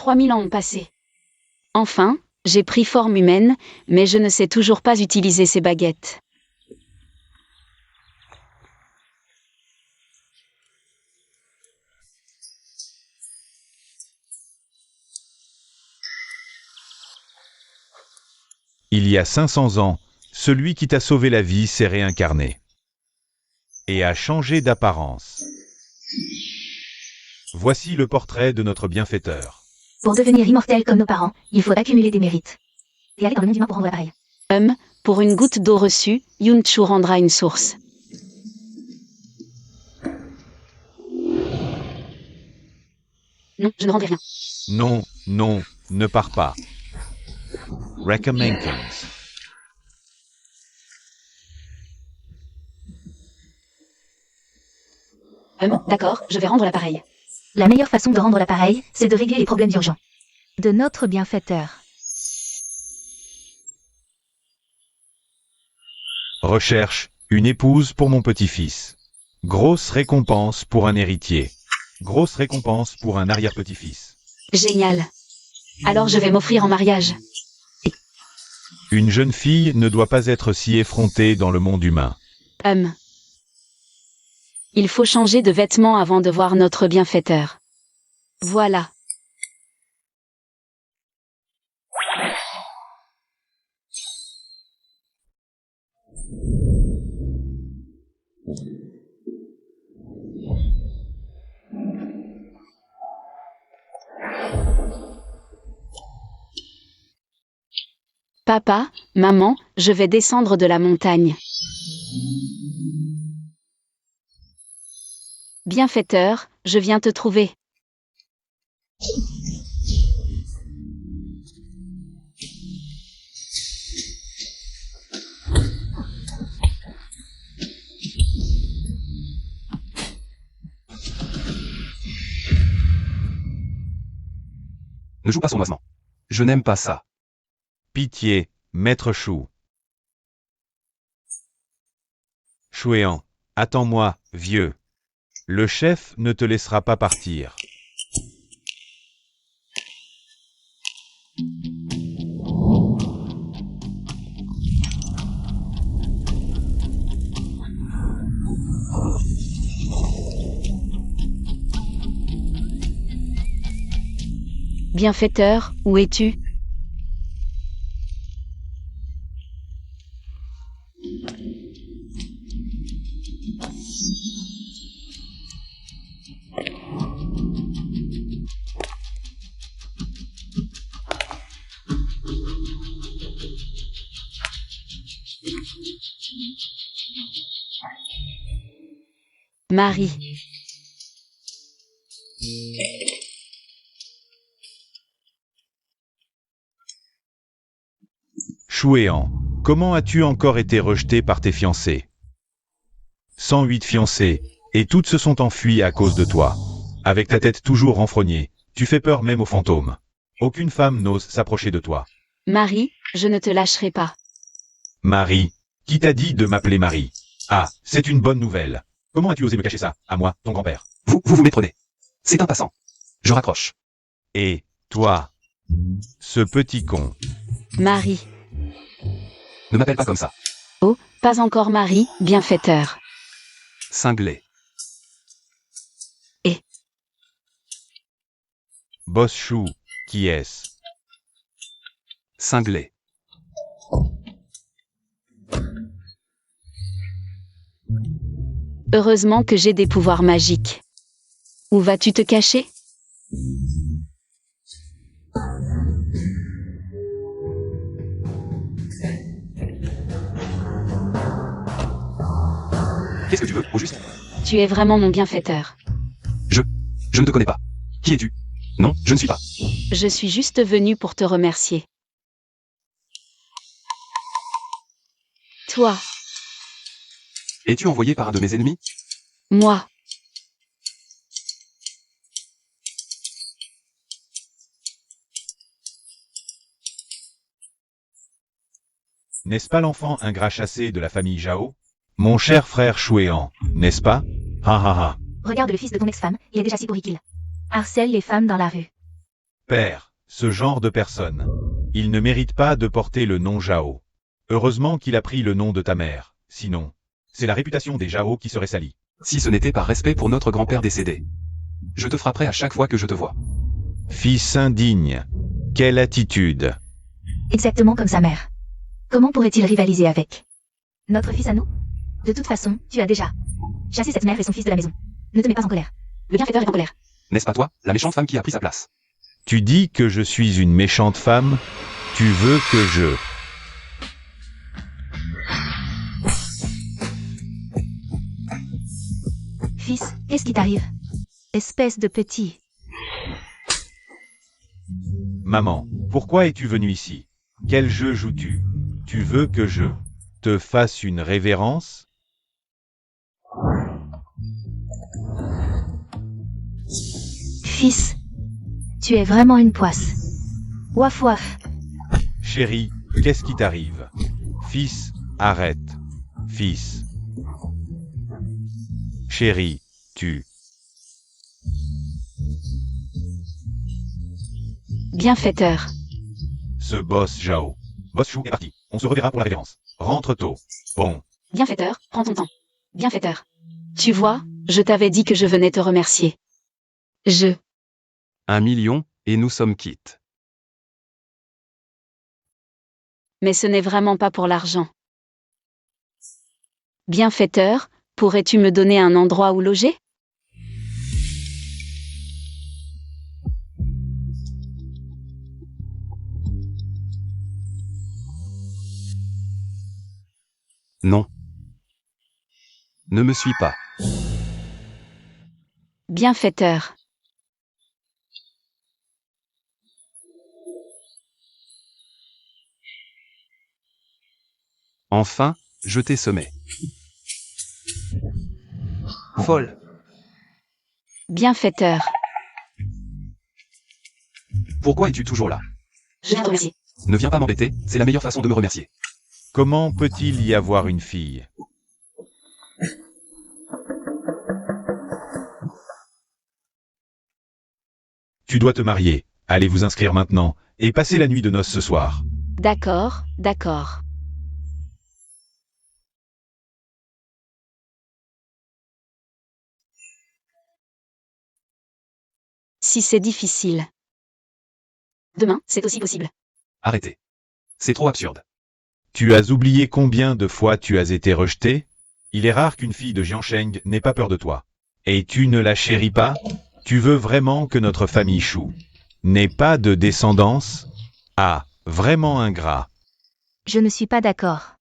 3000 ans ont passé. Enfin, j'ai pris forme humaine, mais je ne sais toujours pas utiliser ces baguettes. Il y a 500 ans, celui qui t'a sauvé la vie s'est réincarné et a changé d'apparence. Voici le portrait de notre bienfaiteur. Pour devenir immortel comme nos parents, il faut accumuler des mérites. Et aller dans le monde humain pour rendre l'appareil. Pour une goutte d'eau reçue, Yunchu rendra une source. Non, je ne rendrai rien. Non, non, ne pars pas. Recommendings. D'accord, je vais rendre l'appareil. La meilleure façon de rendre l'appareil, c'est de régler les problèmes urgents. De notre bienfaiteur. Recherche une épouse pour mon petit-fils. Grosse récompense pour un héritier. Grosse récompense pour un arrière-petit-fils. Génial. Alors je vais m'offrir en mariage. Une jeune fille ne doit pas être si effrontée dans le monde humain. Il faut changer de vêtements avant de voir notre bienfaiteur. Voilà. Papa, maman, je vais descendre de la montagne. Bienfaiteur, je viens te trouver. Ne joue pas sournoisement. Je n'aime pas ça. Pitié, maître Chou. Chouéan, attends-moi, vieux. Le chef ne te laissera pas partir. Bienfaiteur, où es-tu? Marie. Chouéan, comment as-tu encore été rejeté par tes fiancées? 108 fiancées, et toutes se sont enfuies à cause de toi. Avec ta tête toujours renfrognée, tu fais peur même aux fantômes. Aucune femme n'ose s'approcher de toi. Marie, je ne te lâcherai pas. Marie, qui t'a dit de m'appeler Marie? Ah, c'est une bonne nouvelle. Comment as-tu osé me cacher ça, à moi, ton grand-père? Vous méprenez. C'est un passant. Je raccroche. Et, toi, ce petit con. Marie. Ne m'appelle pas comme ça. Oh, pas encore Marie, bienfaiteur. Cinglé. Et Boss Chou, qui est-ce? Cinglé. Heureusement que j'ai des pouvoirs magiques. Où vas-tu te cacher? Qu'est-ce que tu veux, au juste? Tu es vraiment mon bienfaiteur. Je ne te connais pas. Qui es-tu? Non, je ne suis pas. Je suis juste venue pour te remercier. Toi, Es-tu envoyé par un de mes ennemis? moi. N'est-ce pas l'enfant ingrat chassé de la famille Zhao? Mon cher frère Chouéan, n'est-ce pas? Ha ha ha. Regarde le fils de ton ex-femme, il est déjà si pourri qu'il harcèle les femmes dans la rue. Père, ce genre de personne. Il ne mérite pas de porter le nom Zhao. Heureusement qu'il a pris le nom de ta mère, sinon, c'est la réputation des Zhao qui serait salie. Si ce n'était par respect pour notre grand-père décédé, je te frapperai à chaque fois que je te vois. Fils indigne. Quelle attitude. Exactement comme sa mère. Comment pourrait-il rivaliser avec notre fils à nous? De toute façon, tu as déjà chassé cette mère et son fils de la maison. Ne te mets pas en colère. Le bienfaiteur est en colère. N'est-ce pas toi, la méchante femme qui a pris sa place? Tu dis que je suis une méchante femme? Tu veux que je... Fils, qu'est-ce qui t'arrive? Espèce de petit. Maman, pourquoi es-tu venue ici? Quel jeu joues-tu? Tu veux que je te fasse une révérence? Fils, tu es vraiment une poisse. Waf waf. Chérie, qu'est-ce qui t'arrive? Fils, arrête. Fils. Chérie, tu... Bienfaiteur. Ce boss Zhao. Boss Chou est parti. On se reverra pour la révérence. Rentre tôt. Bon. Bienfaiteur, prends ton temps. Bienfaiteur. Tu vois, je t'avais dit que je venais te remercier. 1 million, et nous sommes quittes. Mais ce n'est vraiment pas pour l'argent. Bienfaiteur, pourrais-tu me donner un endroit où loger? Non. Ne me suis pas. Bienfaiteur. Enfin, je t'ai semé. Folle. Bienfaiteur. Pourquoi es-tu toujours là? Je viens te remercier. Ne viens pas m'embêter, c'est la meilleure façon de me remercier. Comment peut-il y avoir une fille? Tu dois te marier. Allez vous inscrire maintenant, et passer la nuit de noces ce soir. D'accord, d'accord. Si c'est difficile. Demain, c'est aussi possible. Arrêtez. C'est trop absurde. Tu as oublié combien de fois tu as été rejeté? Il est rare qu'une fille de Jiansheng n'ait pas peur de toi. Et tu ne la chéris pas? Tu veux vraiment que notre famille Chou n'ait pas de descendance? Ah, vraiment ingrat. Je ne suis pas d'accord.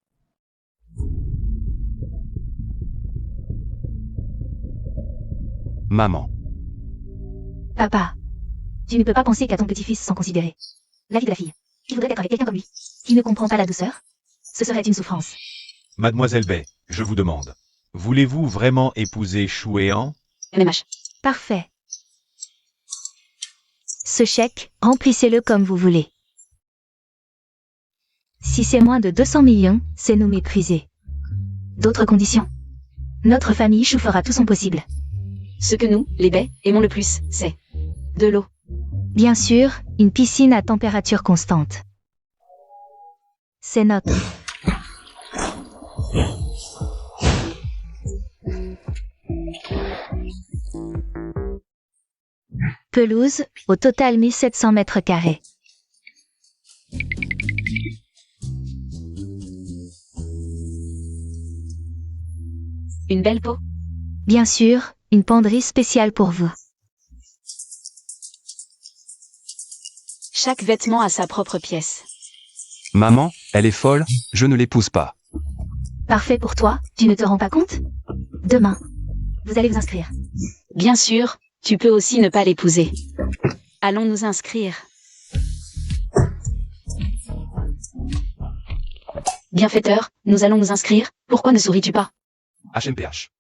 Maman. Papa, tu ne peux pas penser qu'à ton petit-fils sans considérer la vie de la fille. Il voudrait être avec quelqu'un comme lui, qui ne comprend pas la douceur. Ce serait une souffrance. Mademoiselle Bai, je vous demande. Voulez-vous vraiment épouser Chou Héan? MMH. Parfait. Ce chèque, remplissez-le comme vous voulez. Si c'est moins de 200 millions, c'est nous mépriser. D'autres conditions. Notre famille Chou fera tout son possible. Ce que nous, les baies, aimons le plus, c'est de l'eau. Bien sûr, une piscine à température constante. C'est notre. Pelouse, au total 1700 mètres carrés. Une belle peau. Bien sûr, une penderie spéciale pour vous. Chaque vêtement a sa propre pièce. Maman, elle est folle, je ne l'épouse pas. Parfait pour toi, tu ne te rends pas compte? Demain, vous allez vous inscrire. Bien sûr, tu peux aussi ne pas l'épouser. Allons nous inscrire. Bienfaiteur, nous allons nous inscrire, pourquoi ne souris-tu pas? HMPH.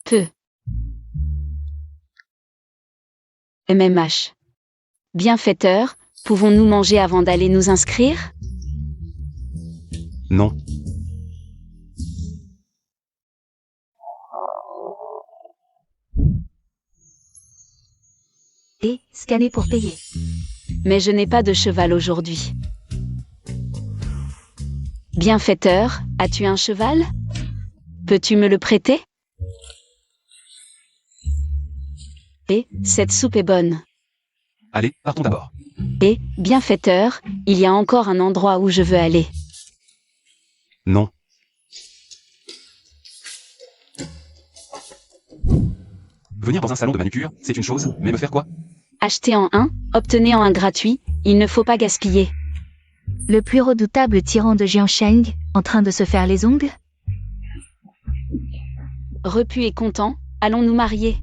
Peu. MMH. Bienfaiteur, pouvons-nous manger avant d'aller nous inscrire? Non. Et, scanner pour payer. mais je n'ai pas de cheval aujourd'hui. Bienfaiteur, as-tu un cheval? Peux-tu me le prêter? Et, cette soupe est bonne. Allez, partons d'abord. Et, bienfaiteur, il y a encore un endroit où je veux aller. Non. Venir dans un salon de manucure, c'est une chose, mais me faire quoi? Achetez en un, obtenez en un gratuit, il ne faut pas gaspiller. Le plus redoutable tyran de Jiansheng, en train de se faire les ongles? Repu et content, allons nous marier.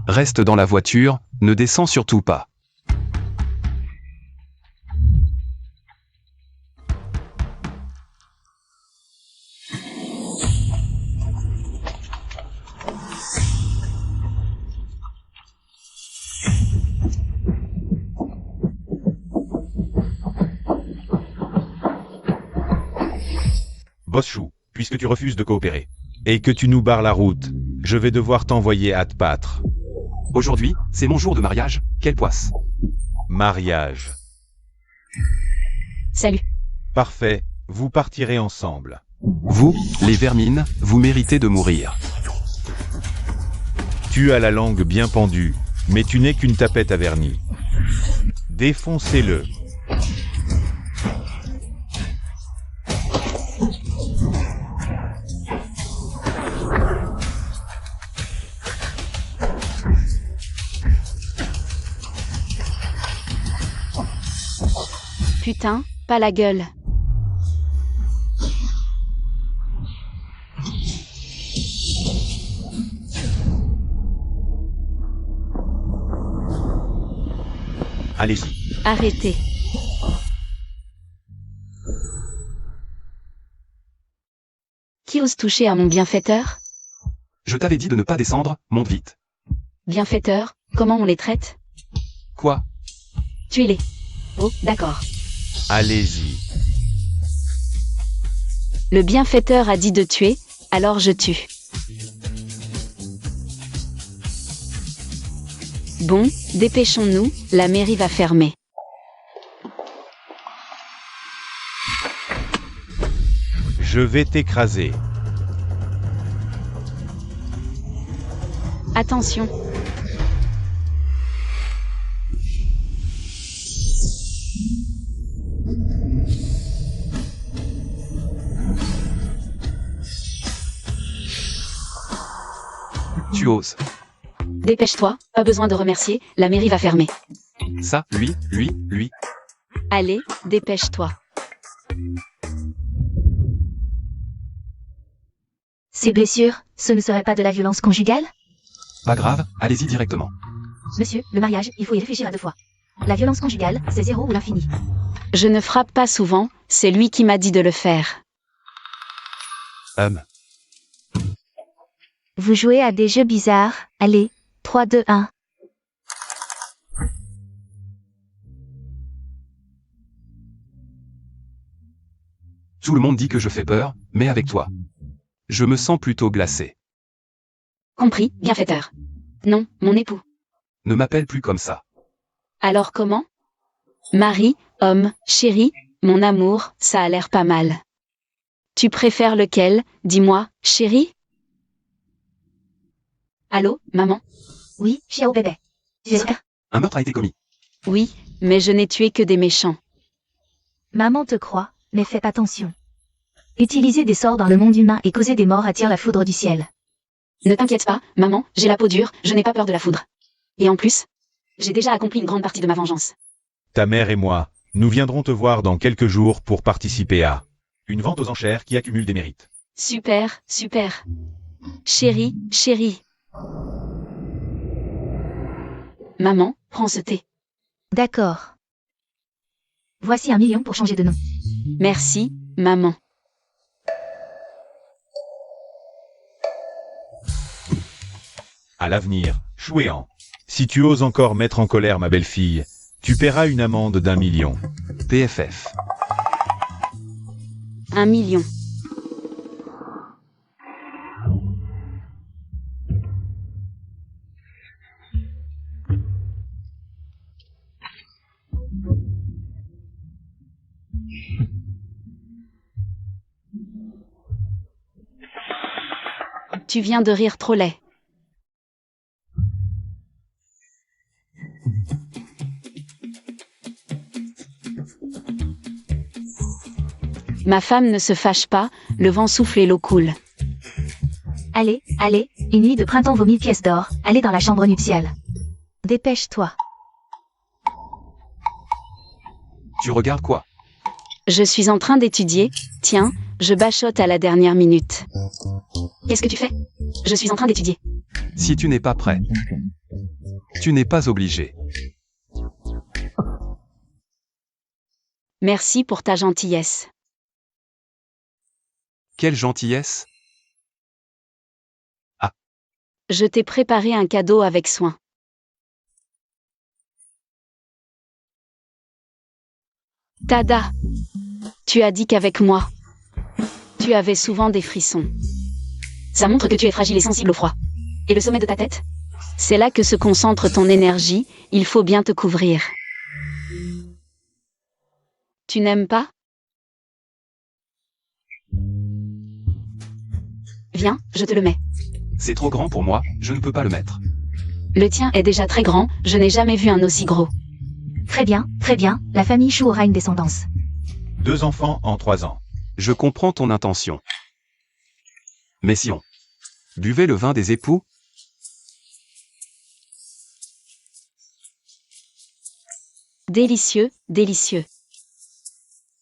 Reste dans la voiture, ne descends surtout pas. Boss Chou, puisque tu refuses de coopérer, et que tu nous barres la route, je vais devoir t'envoyer à te battre. Aujourd'hui, c'est mon jour de mariage, quelle poisse. Mariage. Salut. Parfait, vous partirez ensemble. Vous, les vermines, vous méritez de mourir. Tu as la langue bien pendue, mais tu n'es qu'une tapette à vernis. Défoncez-le. Putain, pas la gueule. Allez-y. Arrêtez. Qui ose toucher à mon bienfaiteur? Je t'avais dit de ne pas descendre, monte vite. Bienfaiteur, comment on les traite? Quoi? Tuez-les. Oh, d'accord. Allez-y. Le bienfaiteur a dit de tuer, alors je tue. Bon, dépêchons-nous, la mairie va fermer. Je vais t'écraser. Attention. Tu oses. Dépêche-toi, pas besoin de remercier, la mairie va fermer. Ça, lui. Allez, dépêche-toi. Ces blessures, ce ne serait pas de la violence conjugale? Pas grave, allez-y directement. Monsieur, le mariage, il faut y réfléchir à 2 fois. La violence conjugale, c'est 0 ou l'infini. Je ne frappe pas souvent, c'est lui qui m'a dit de le faire. Vous jouez à des jeux bizarres, allez, 3, 2, 1. Tout le monde dit que je fais peur, mais avec toi. Je me sens plutôt glacé. Compris, bienfaiteur. Non, mon époux. Ne m'appelle plus comme ça. Alors comment? Mari, homme, chéri, mon amour, ça a l'air pas mal. Tu préfères lequel, dis-moi, chéri? Allô, maman? Oui, Xiao bébé. J'espère. Un meurtre a été commis. Oui, mais je n'ai tué que des méchants. Maman te croit, mais faites attention. Utiliser des sorts dans le monde humain et causer des morts attire la foudre du ciel. Ne t'inquiète pas, maman, j'ai la peau dure, je n'ai pas peur de la foudre. Et en plus, j'ai déjà accompli une grande partie de ma vengeance. Ta mère et moi, nous viendrons te voir dans quelques jours pour participer à une vente aux enchères qui accumule des mérites. Super, super. Chérie, chérie. Maman, prends ce thé. D'accord. Voici 1 million pour changer de nom. Merci, maman. À l'avenir, Chouéan, si tu oses encore mettre en colère ma belle-fille, tu paieras une amende d'1 million. PFF. 1 million. Tu viens de rire trop laid. Ma femme ne se fâche pas, le vent souffle et l'eau coule. Allez, allez, une nuit de printemps vaut 1000 pièces d'or, allez dans la chambre nuptiale. Dépêche-toi. Tu regardes quoi? Je suis en train d'étudier, tiens, je bachote à la dernière minute. Qu'est-ce que tu fais? Je suis en train d'étudier. Si tu n'es pas prêt, tu n'es pas obligé. Merci pour ta gentillesse. Quelle gentillesse! Je t'ai préparé un cadeau avec soin. Tada! Tu as dit qu'avec moi, tu avais souvent des frissons. Ça montre que tu es fragile et sensible au froid. Et le sommet de ta tête? C'est là que se concentre ton énergie, il faut bien te couvrir. Tu n'aimes pas? Viens, je te le mets. C'est trop grand pour moi, je ne peux pas le mettre. Le tien est déjà très grand, je n'ai jamais vu un aussi gros. Très bien, la famille Chou aura une descendance. 2 enfants en 3 ans. Je comprends ton intention. Mais si on buvait le vin des époux? Délicieux, délicieux.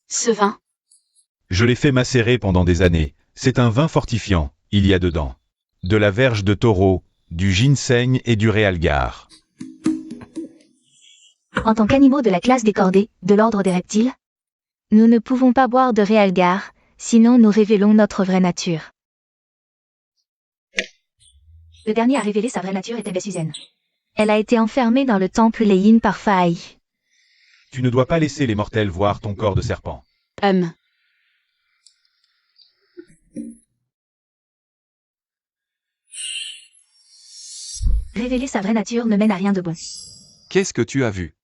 Ce vin, Je l'ai fait macérer pendant des années. C'est un vin fortifiant, il y a dedans de la verge de taureau, du ginseng et du réalgar. En tant qu'animaux de la classe des cordés, de l'ordre des reptiles, nous ne pouvons pas boire de réalgar, sinon nous révélons notre vraie nature. Le dernier à révéler sa vraie nature était Bessuzen. Elle a été enfermée dans le temple Leyin par Faï. Tu ne dois pas laisser les mortels voir ton corps de serpent. Révéler sa vraie nature ne mène à rien de bon. Qu'est-ce que tu as vu?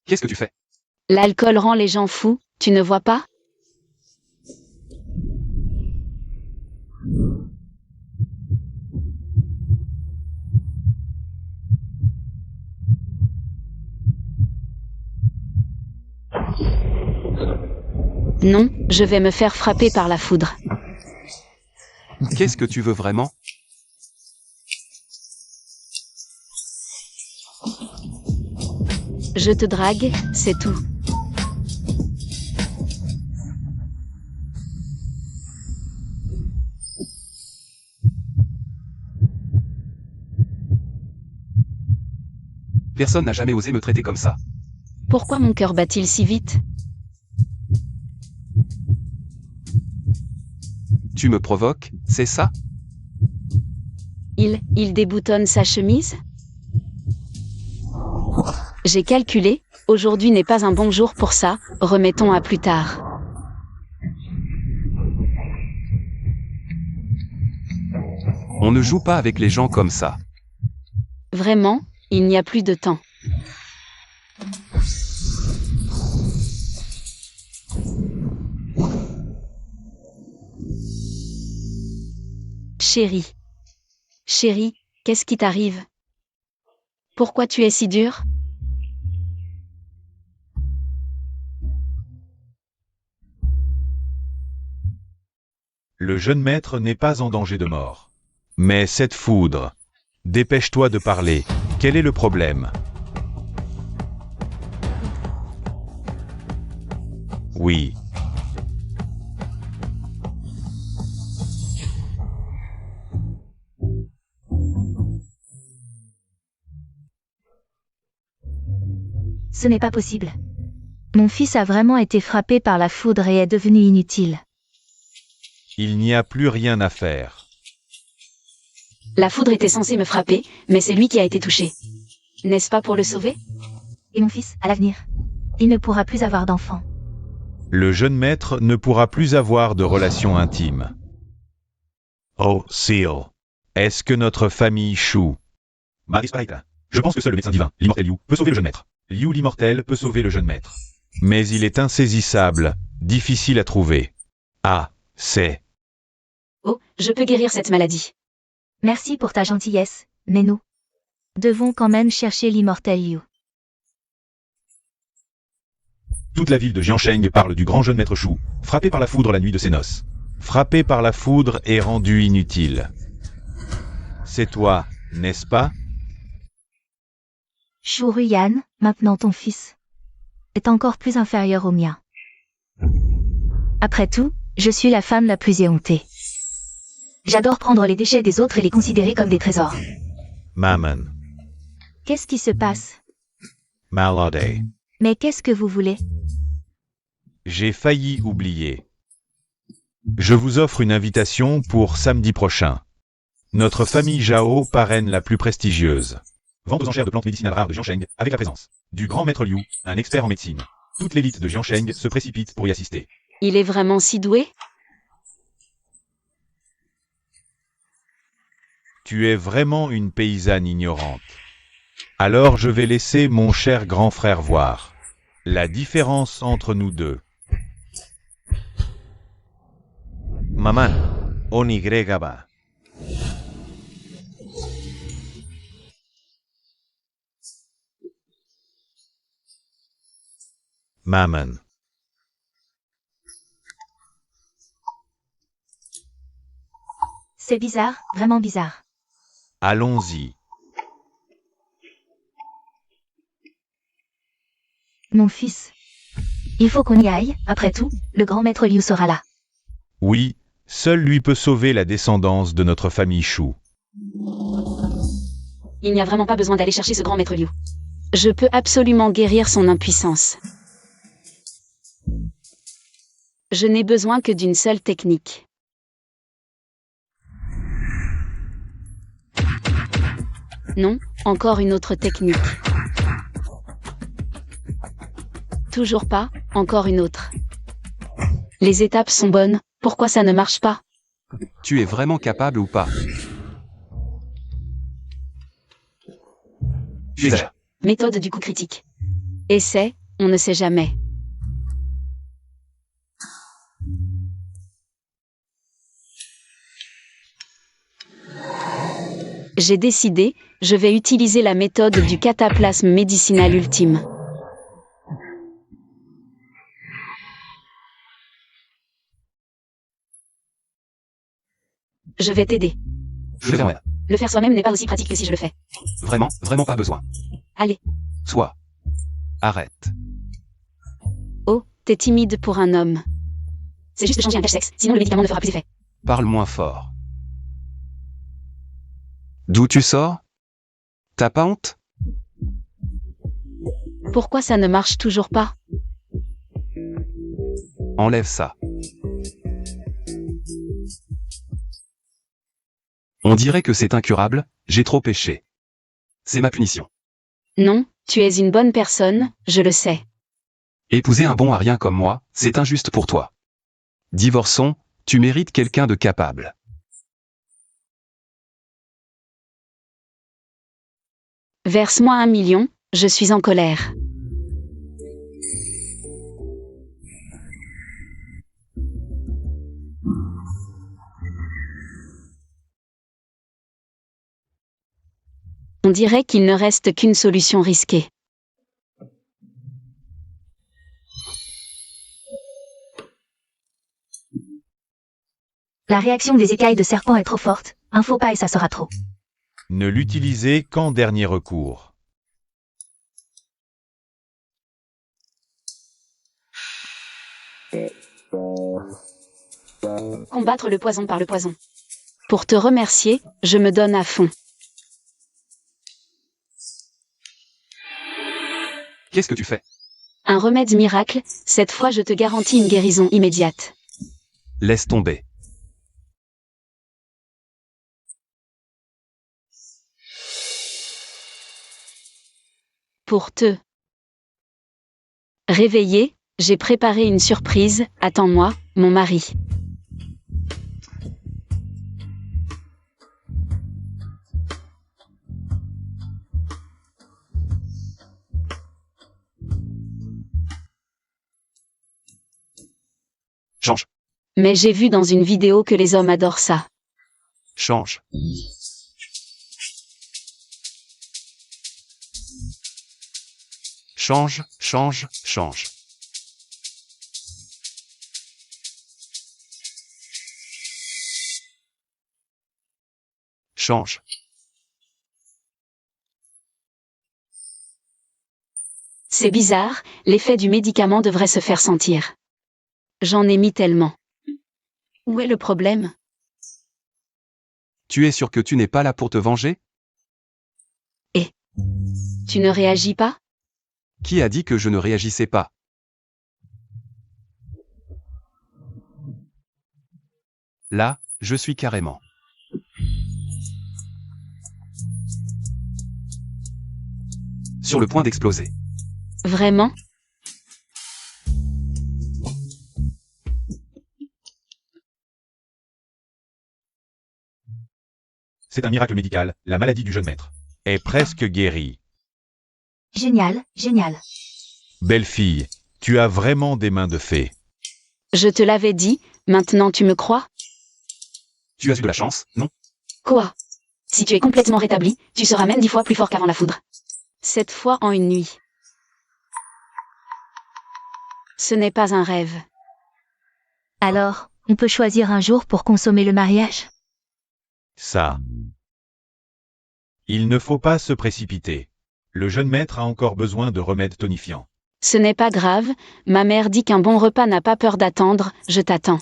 Qu'est-ce que tu fais? l'alcool rend les gens fous, tu ne vois pas? Non, je vais me faire frapper par la foudre. Qu'est-ce que tu veux vraiment? Je te drague, c'est tout. Personne n'a jamais osé me traiter comme ça. Pourquoi mon cœur bat-il si vite? Tu me provoques, c'est ça? Il déboutonne sa chemise? J'ai calculé, aujourd'hui n'est pas un bon jour pour ça, remettons à plus tard. On ne joue pas avec les gens comme ça. Vraiment, il n'y a plus de temps. Chérie. Chérie, qu'est-ce qui t'arrive? Pourquoi tu es si dure? Le jeune maître n'est pas en danger de mort. Mais cette foudre. Dépêche-toi de parler. Quel est le problème? Oui. Ce n'est pas possible. Mon fils a vraiment été frappé par la foudre et est devenu inutile. Il n'y a plus rien à faire. La foudre était censée me frapper, mais c'est lui qui a été touché. N'est-ce pas pour le sauver? Et mon fils, à l'avenir, il ne pourra plus avoir d'enfants. Le jeune maître ne pourra plus avoir de relations intimes. Oh, Seal. Est-ce que notre famille Shu... Je pense que seul le médecin divin, l'immortel Liu, peut sauver le jeune maître. Liu l'immortel peut sauver le jeune maître. Mais il est insaisissable, difficile à trouver. Ah, c'est... Oh, je peux guérir cette maladie. Merci pour ta gentillesse, mais nous devons quand même chercher l'immortel Liu. Toute la ville de Jiansheng parle du grand jeune maître Shu, frappé par la foudre la nuit de ses noces. Frappé par la foudre et rendu inutile. C'est toi, n'est-ce pas? Shu Ruyan, maintenant ton fils, est encore plus inférieur au mien. Après tout, je suis la femme la plus éhontée. J'adore prendre les déchets des autres et les considérer comme des trésors. Maman. Qu'est-ce qui se passe? Malade. Mais qu'est-ce que vous voulez? J'ai failli oublier. Je vous offre une invitation pour samedi prochain. Notre famille Zhao parraine la plus prestigieuse. Vente aux enchères de plantes médicinales rares de Jiansheng, avec la présence du grand maître Liu, un expert en médecine. Toute l'élite de Jiansheng se précipite pour y assister. Il est vraiment si doué? Tu es vraiment une paysanne ignorante. Alors je vais laisser mon cher grand frère voir la différence entre nous deux. Maman, Onigrégaba. Maman. C'est bizarre, vraiment bizarre. Allons-y. Mon fils. Il faut qu'on y aille, après tout, le grand maître Liu sera là. Oui, seul lui peut sauver la descendance de notre famille Shu. Il n'y a vraiment pas besoin d'aller chercher ce grand maître Liu. Je peux absolument guérir son impuissance. Je n'ai besoin que d'une seule technique. Non, encore une autre technique. Toujours pas, encore une autre. Les étapes sont bonnes, pourquoi ça ne marche pas? Tu es vraiment capable ou pas? Usage. Méthode du coup critique. Essai, on ne sait jamais. J'ai décidé, je vais utiliser la méthode du cataplasme médicinal ultime. Je vais t'aider. Je vais rien. Le faire soi-même n'est pas aussi pratique que si je le fais. Vraiment pas besoin. Allez. Soit. Arrête. Oh, t'es timide pour un homme. C'est juste de changer un cache-sexe, sinon le médicament ne fera plus effet. Parle moins fort. D'où tu sors? T'as pas honte? Pourquoi ça ne marche toujours pas? Enlève ça. On dirait que c'est incurable, j'ai trop péché. C'est ma punition. Non, tu es une bonne personne, je le sais. Épouser un bon à rien comme moi, c'est injuste pour toi. Divorçons, tu mérites quelqu'un de capable. Verse-moi 1 million, je suis en colère. On dirait qu'il ne reste qu'une solution risquée. La réaction des écailles de serpent est trop forte, un faux pas et ça sera trop. Ne l'utilisez qu'en dernier recours. Combattre le poison par le poison. Pour te remercier, je me donne à fond. Qu'est-ce que tu fais? Un remède miracle, cette fois je te garantis une guérison immédiate. Laisse tomber. Pour te réveiller, j'ai préparé une surprise, attends-moi, mon mari. Change. Mais j'ai vu dans une vidéo que les hommes adorent ça. Change. Change, change, change. Change. C'est bizarre, l'effet du médicament devrait se faire sentir. J'en ai mis tellement. Où est le problème? Tu es sûr que tu n'es pas là pour te venger? Tu ne réagis pas? Qui a dit que je ne réagissais pas? Là, je suis carrément. Sur le point d'exploser. Vraiment? C'est un miracle médical, la maladie du jeune maître Est presque guéri. Génial, génial. Belle fille, tu as vraiment des mains de fée. Je te l'avais dit, maintenant tu me crois? Tu as eu de la chance, non? Quoi? Si tu es complètement rétabli, tu seras même 10 fois plus fort qu'avant la foudre. 7 fois en une nuit. Ce n'est pas un rêve. Alors, on peut choisir un jour pour consommer le mariage? Ça. Il ne faut pas se précipiter. Le jeune maître a encore besoin de remèdes tonifiants. Ce n'est pas grave, ma mère dit qu'un bon repas n'a pas peur d'attendre, je t'attends.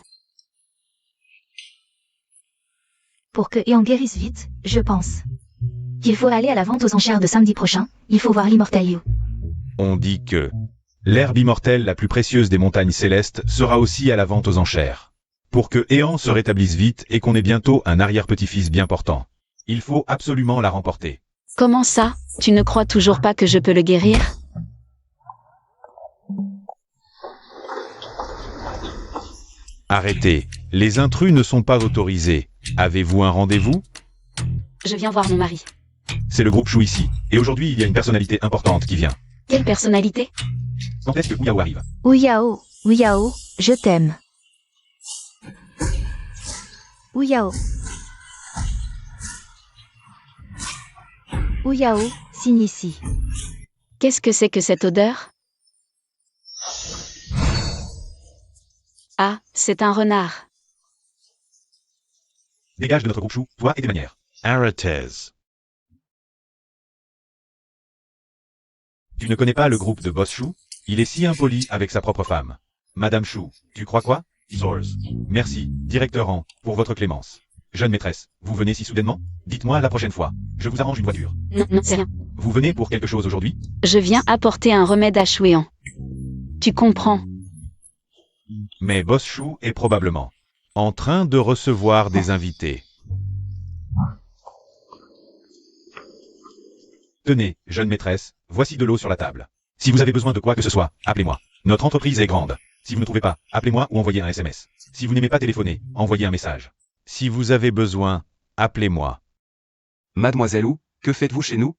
Pour que Eon guérisse vite, je pense qu'il faut aller à la vente aux enchères de samedi prochain, il faut voir l'immortel You. On dit que l'herbe immortelle la plus précieuse des montagnes célestes sera aussi à la vente aux enchères. Pour que Eon se rétablisse vite et qu'on ait bientôt un arrière-petit-fils bien portant. Il faut absolument la remporter. Comment ça? Tu ne crois toujours pas que je peux le guérir? Arrêtez, les intrus ne sont pas autorisés. Avez-vous un rendez-vous? Je viens voir mon mari. C'est le groupe Chou ici, et aujourd'hui il y a une personnalité importante qui vient. Quelle personnalité? Quand est-ce que Ouyao arrive? Ouyao, Ouyao, je t'aime. Ouyao. Ouyao, signe ici. Qu'est-ce que c'est que cette odeur? Ah, c'est un renard. Dégage de notre groupe Chou, toi et tes manières. Aratez. Tu ne connais pas le groupe de Boss Chou? Il est si impoli avec sa propre femme. Madame Chou, tu crois quoi? Source. Merci, directeur Han, pour votre clémence. Jeune maîtresse, vous venez si soudainement? Dites-moi la prochaine fois. Je vous arrange une voiture. Non, c'est rien. Vous venez pour quelque chose aujourd'hui? Je viens apporter un remède à Chouéan. Tu comprends? Mais Boss Chou est probablement en train de recevoir des invités. Tenez, jeune maîtresse, voici de l'eau sur la table. Si vous avez besoin de quoi que ce soit, appelez-moi. Notre entreprise est grande. Si vous ne trouvez pas, appelez-moi ou envoyez un SMS. Si vous n'aimez pas téléphoner, envoyez un message. Si vous avez besoin, appelez-moi. Mademoiselle Wu, que faites-vous chez nous?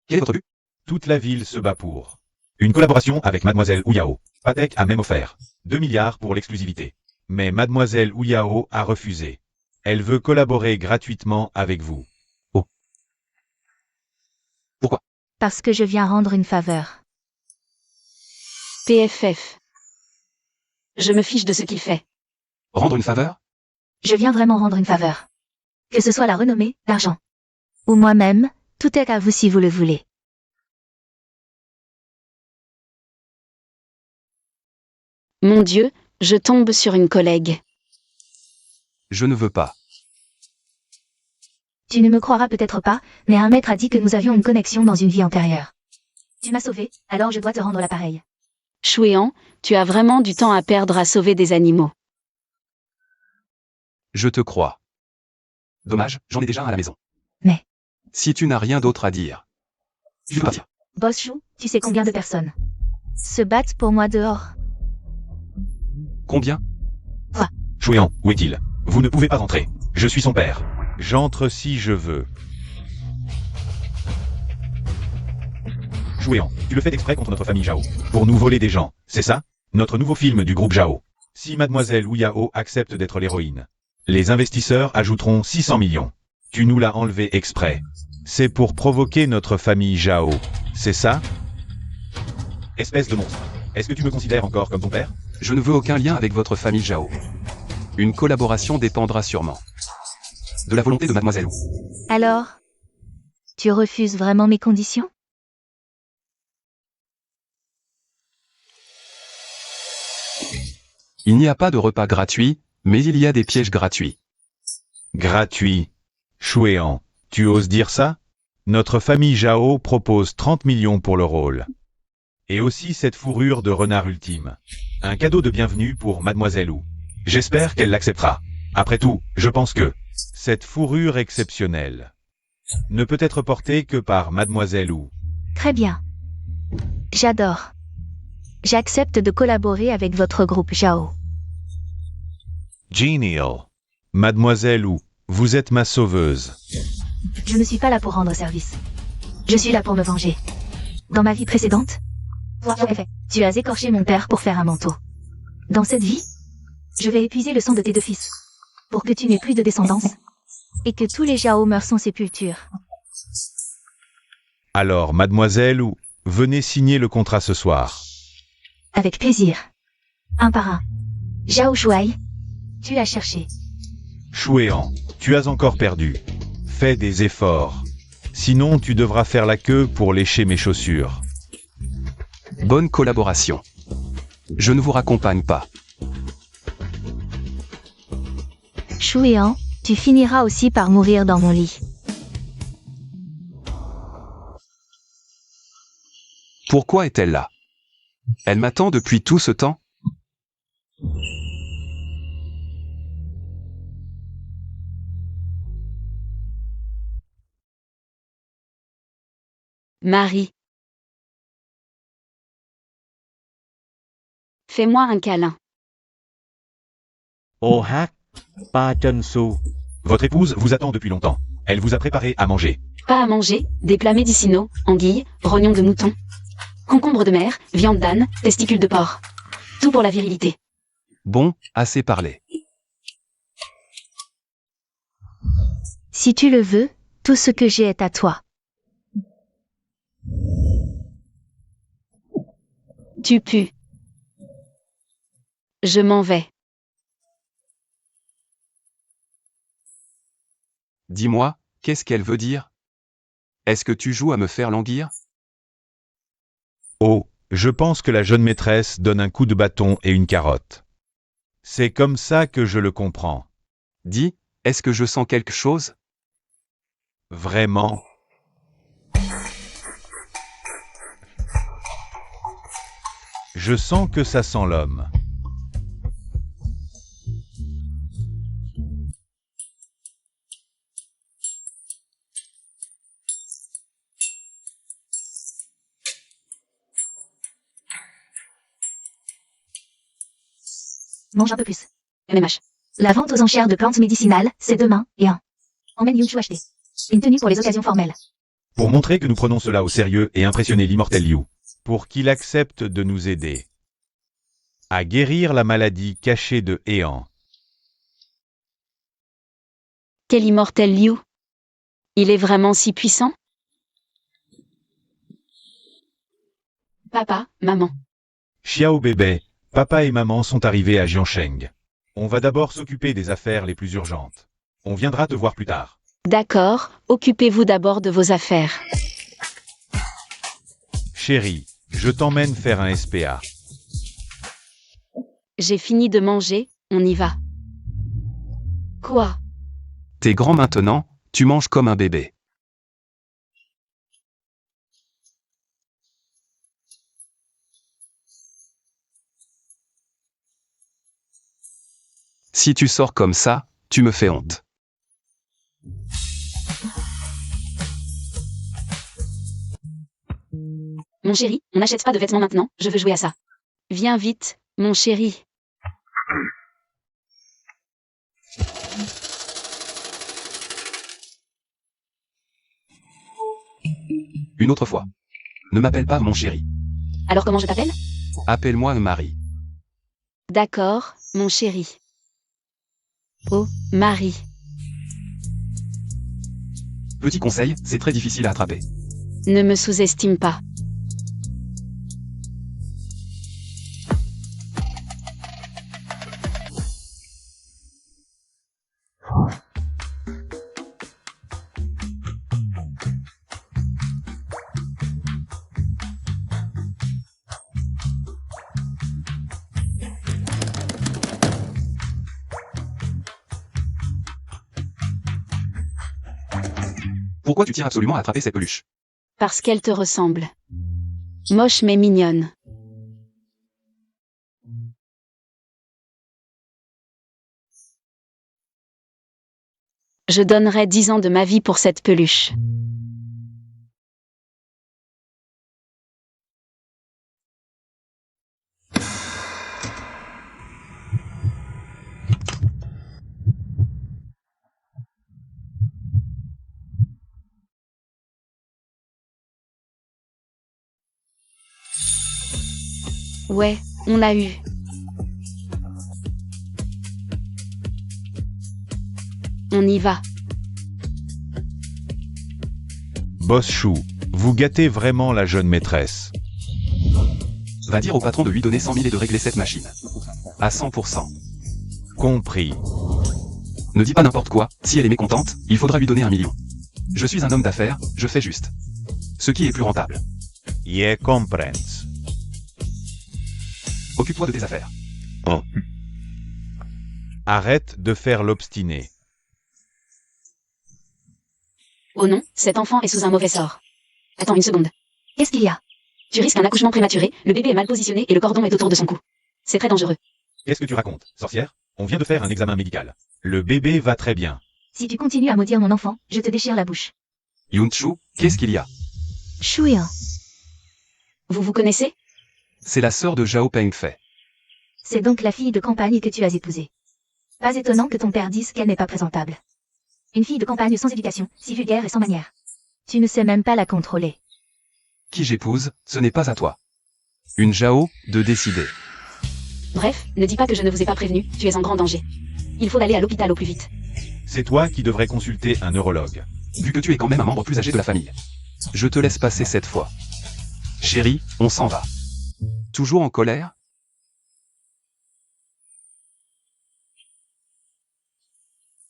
Quel est votre but? Toute la ville se bat pour une collaboration avec Mademoiselle Ouyao. Patek a même offert 2 milliards pour l'exclusivité. Mais Mademoiselle Ouyao a refusé. Elle veut collaborer gratuitement avec vous. Pourquoi? Parce que je viens rendre une faveur. PFF. Je me fiche de ce qu'il fait. Rendre une faveur? Je viens vraiment rendre une faveur. Que ce soit la renommée, l'argent. Ou moi-même, tout est à vous si vous le voulez. Mon Dieu, je tombe sur une collègue. Je ne veux pas. Tu ne me croiras peut-être pas, mais un maître a dit que nous avions une connexion dans une vie antérieure. Tu m'as sauvé, alors je dois te rendre l'appareil. Chouéan, tu as vraiment du temps à perdre à sauver des animaux. Je te crois. Dommage, j'en ai déjà un à la maison. Mais- Si tu n'as rien d'autre à dire, je peux partir. Boss Chou, tu sais combien de personnes se battent pour moi dehors? Combien? Chouéan, où est-il? Vous ne pouvez pas rentrer. Je suis son père. J'entre si je veux. Chouéan, tu le fais exprès contre notre famille Zhao. Pour nous voler des gens, c'est ça? Notre nouveau film du groupe Zhao. Si mademoiselle Wu Yao accepte d'être l'héroïne, les investisseurs ajouteront 600 millions. Tu nous l'as enlevé exprès. C'est pour provoquer notre famille Zhao, c'est ça? Espèce de monstre. Est-ce que tu me considères encore comme ton père? Je ne veux aucun lien avec votre famille Zhao. Une collaboration dépendra sûrement de la volonté de mademoiselle Wu. Alors, tu refuses vraiment mes conditions? Il n'y a pas de repas gratuit, mais il y a des pièges gratuits. Gratuit. Chouéan, tu oses dire ça? Notre famille Zhao propose 30 millions pour le rôle. Et aussi cette fourrure de renard ultime. Un cadeau de bienvenue pour mademoiselle Wu. J'espère qu'elle l'acceptera. Après tout, je pense que cette fourrure exceptionnelle ne peut être portée que par mademoiselle Wu. Très bien. J'adore. J'accepte de collaborer avec votre groupe Zhao. Genial. Mademoiselle Wu, vous êtes ma sauveuse. Je ne suis pas là pour rendre service. Je suis là pour me venger. Dans ma vie précédente, tu as écorché mon père pour faire un manteau. Dans cette vie, je vais épuiser le sang de tes deux fils, pour que tu n'aies plus de descendance, et que tous les Zhao meurent sans sépulture. Alors, mademoiselle Wu, venez signer le contrat ce soir. Avec plaisir. Un par un. Zhao Shuai, tu l'as cherché. Chouéan, tu as encore perdu. Fais des efforts. Sinon, tu devras faire la queue pour lécher mes chaussures. Bonne collaboration. Je ne vous raccompagne pas. Shuian, tu finiras aussi par mourir dans mon lit. Pourquoi est-elle là? Elle m'attend depuis tout ce temps? Marie. Fais-moi un câlin. Ô hát, Pa Chân Su. Votre épouse vous attend depuis longtemps. Elle vous a préparé à manger. Pas à manger, des plats médicinaux, anguilles, rognons de mouton, concombre de mer, viande d'âne, testicules de porc. Tout pour la virilité. Bon, assez parlé. Si tu le veux, tout ce que j'ai est à toi. Tu pues. Je m'en vais. Dis-moi, qu'est-ce qu'elle veut dire? Est-ce que tu joues à me faire languir? Oh, je pense que la jeune maîtresse donne un coup de bâton et une carotte. C'est comme ça que je le comprends. Dis, est-ce que je sens quelque chose? Vraiment? Je sens que ça sent l'homme. Mange un peu plus. MMH. La vente aux enchères de plantes médicinales, c'est demain, et un. Emmène Yunshu acheter. Une tenue pour les occasions formelles. Pour montrer que nous prenons cela au sérieux et impressionner l'immortel Liu. Pour qu'il accepte de nous aider à guérir la maladie cachée de Heian. Quel immortel Liu. Il est vraiment si puissant? Papa, maman. Xiao bébé, papa et maman sont arrivés à Jiansheng. On va d'abord s'occuper des affaires les plus urgentes. On viendra te voir plus tard. D'accord, occupez-vous d'abord de vos affaires. Chérie, je t'emmène faire un SPA. J'ai fini de manger, on y va. Quoi? T'es grand maintenant, tu manges comme un bébé. Si tu sors comme ça, tu me fais honte. Mon chéri, on n'achète pas de vêtements maintenant, je veux jouer à ça. Viens vite, mon chéri. Une autre fois. Ne m'appelle pas mon chéri. Alors comment je t'appelle? Appelle-moi Marie. D'accord, mon chéri. Oh, Marie. Petit conseil, c'est très difficile à attraper. Ne me sous-estime pas. Pourquoi tu tiens absolument à attraper cette peluche? Parce qu'elle te ressemble. Moche mais mignonne. Je donnerais 10 ans de ma vie pour cette peluche. Ouais, on l'a eu. On y va. Boss Chou, vous gâtez vraiment la jeune maîtresse. Va dire au patron de lui donner 100 000 et de régler cette machine. À 100%. Compris. Ne dis pas n'importe quoi, si elle est mécontente, il faudra lui donner 1 million. Je suis un homme d'affaires, je fais juste ce qui est plus rentable. Je comprends. Occupe-toi de tes affaires. Arrête de faire l'obstiné. Oh non, cet enfant est sous un mauvais sort. Attends une seconde. Qu'est-ce qu'il y a? Tu risques un accouchement prématuré, le bébé est mal positionné et le cordon est autour de son cou. C'est très dangereux. Qu'est-ce que tu racontes, sorcière? On vient de faire un examen médical. Le bébé va très bien. Si tu continues à maudire mon enfant, je te déchire la bouche. Yunchu, qu'est-ce qu'il y a? Chouïa. Vous vous connaissez? C'est la sœur de Zhao Pengfei. C'est donc la fille de campagne que tu as épousée. Pas étonnant que ton père dise qu'elle n'est pas présentable. Une fille de campagne sans éducation, si vulgaire et sans manière. Tu ne sais même pas la contrôler. Qui j'épouse, ce n'est pas à toi. Une Zhao, de décider. Bref, ne dis pas que je ne vous ai pas prévenu, tu es en grand danger. Il faut aller à l'hôpital au plus vite. C'est toi qui devrais consulter un neurologue. Vu que tu es quand même un membre plus âgé de la famille. Je te laisse passer cette fois. Chérie, on s'en va. Toujours en colère?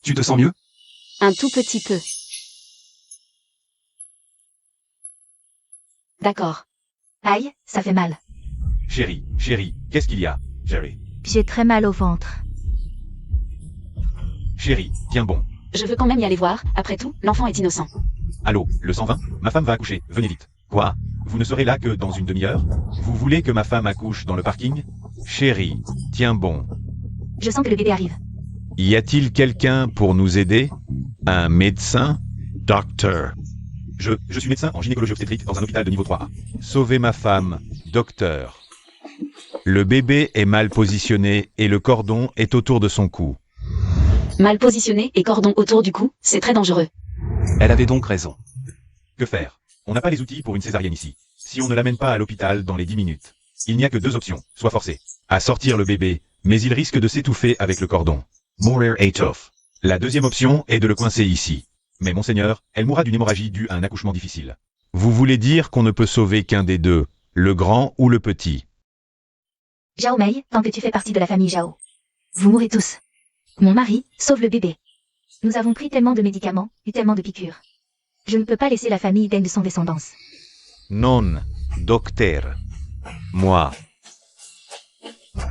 Tu te sens mieux? Un tout petit peu. D'accord. Aïe, ça fait mal. Chérie, qu'est-ce qu'il y a, Jerry? J'ai très mal au ventre. Chérie, tiens bon. Je veux quand même y aller voir, après tout, l'enfant est innocent. Allô, le 120? Ma femme va accoucher, venez vite. Quoi? Vous ne serez là que dans une demi-heure? Vous voulez que ma femme accouche dans le parking? Chérie, tiens bon. Je sens que le bébé arrive. Y a-t-il quelqu'un pour nous aider? Un médecin? Docteur. Je suis médecin en gynécologie obstétrique dans un hôpital de niveau 3A. Sauvez ma femme, docteur. Le bébé est mal positionné et le cordon est autour de son cou. Mal positionné et cordon autour du cou, c'est très dangereux. Elle avait donc raison. Que faire? On n'a pas les outils pour une césarienne ici. Si on ne l'amène pas à l'hôpital dans les 10 minutes, il n'y a que 2 options, soit forcé à sortir le bébé, mais il risque de s'étouffer avec le cordon. Mourir étouffe. La deuxième option est de le coincer ici. Mais monseigneur, elle mourra d'une hémorragie due à un accouchement difficile. Vous voulez dire qu'on ne peut sauver qu'un des deux, le grand ou le petit? Zhao Mei, tant que tu fais partie de la famille Zhao. Vous mourrez tous. Mon mari, sauve le bébé. Nous avons pris tellement de médicaments, eu tellement de piqûres. Je ne peux pas laisser la famille digne de son descendance. Non, docteur. Moi.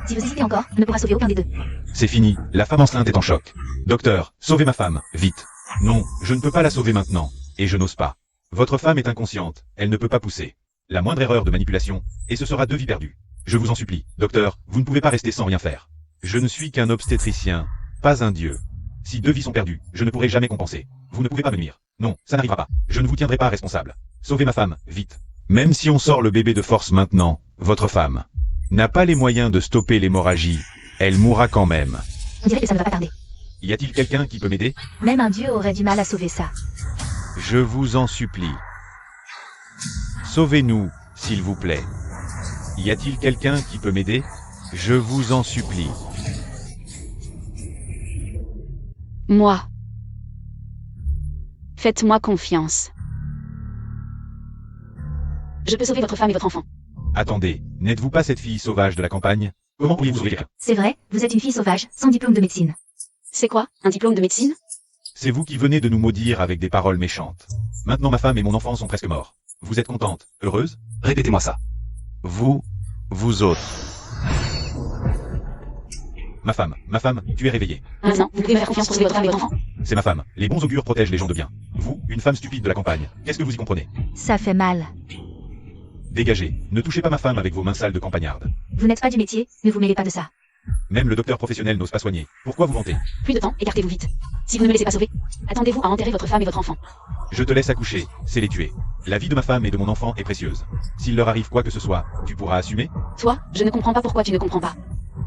Si vous hésitez encore, on ne pourra sauver aucun des deux. C'est fini, la femme enceinte est en choc. Docteur, sauvez ma femme, vite. Non, je ne peux pas la sauver maintenant, et je n'ose pas. Votre femme est inconsciente, elle ne peut pas pousser. La moindre erreur de manipulation, et ce sera 2 vies perdues. Je vous en supplie, docteur, vous ne pouvez pas rester sans rien faire. Je ne suis qu'un obstétricien, pas un dieu. Si 2 vies sont perdues, je ne pourrai jamais compenser. Vous ne pouvez pas me nuire. Non, ça n'arrivera pas. Je ne vous tiendrai pas responsable. Sauvez ma femme, vite. Même si on sort le bébé de force maintenant, votre femme n'a pas les moyens de stopper l'hémorragie. Elle mourra quand même. On dirait que ça ne va pas tarder. Y a-t-il quelqu'un qui peut m'aider? Même un dieu aurait du mal à sauver ça. Je vous en supplie. Sauvez-nous, s'il vous plaît. Y a-t-il quelqu'un qui peut m'aider? Je vous en supplie. Moi. Faites-moi confiance. Je peux sauver votre femme et votre enfant. Attendez, n'êtes-vous pas cette fille sauvage de la campagne? Comment pourriez-vous sauver quelqu'un? C'est vrai, vous êtes une fille sauvage, sans diplôme de médecine. C'est quoi, un diplôme de médecine? C'est vous qui venez de nous maudire avec des paroles méchantes. Maintenant ma femme et mon enfant sont presque morts. Vous êtes contente, heureuse? Répétez-moi ça. Vous autres. Ma femme, tu es réveillée. Maintenant, vous pouvez me faire confiance pour sauver votre femme et votre enfant. C'est ma femme. Les bons augures protègent les gens de bien. Vous, une femme stupide de la campagne, qu'est-ce que vous y comprenez? Ça fait mal. Dégagez, ne touchez pas ma femme avec vos mains sales de campagnarde. Vous n'êtes pas du métier, ne vous mêlez pas de ça. Même le docteur professionnel n'ose pas soigner. Pourquoi vous vantez? Plus de temps, écartez-vous vite. Si vous ne me laissez pas sauver, attendez-vous à enterrer votre femme et votre enfant. Je te laisse accoucher, c'est les tuer. La vie de ma femme et de mon enfant est précieuse. S'il leur arrive quoi que ce soit, tu pourras assumer? Toi, je ne comprends pas pourquoi tu ne comprends pas.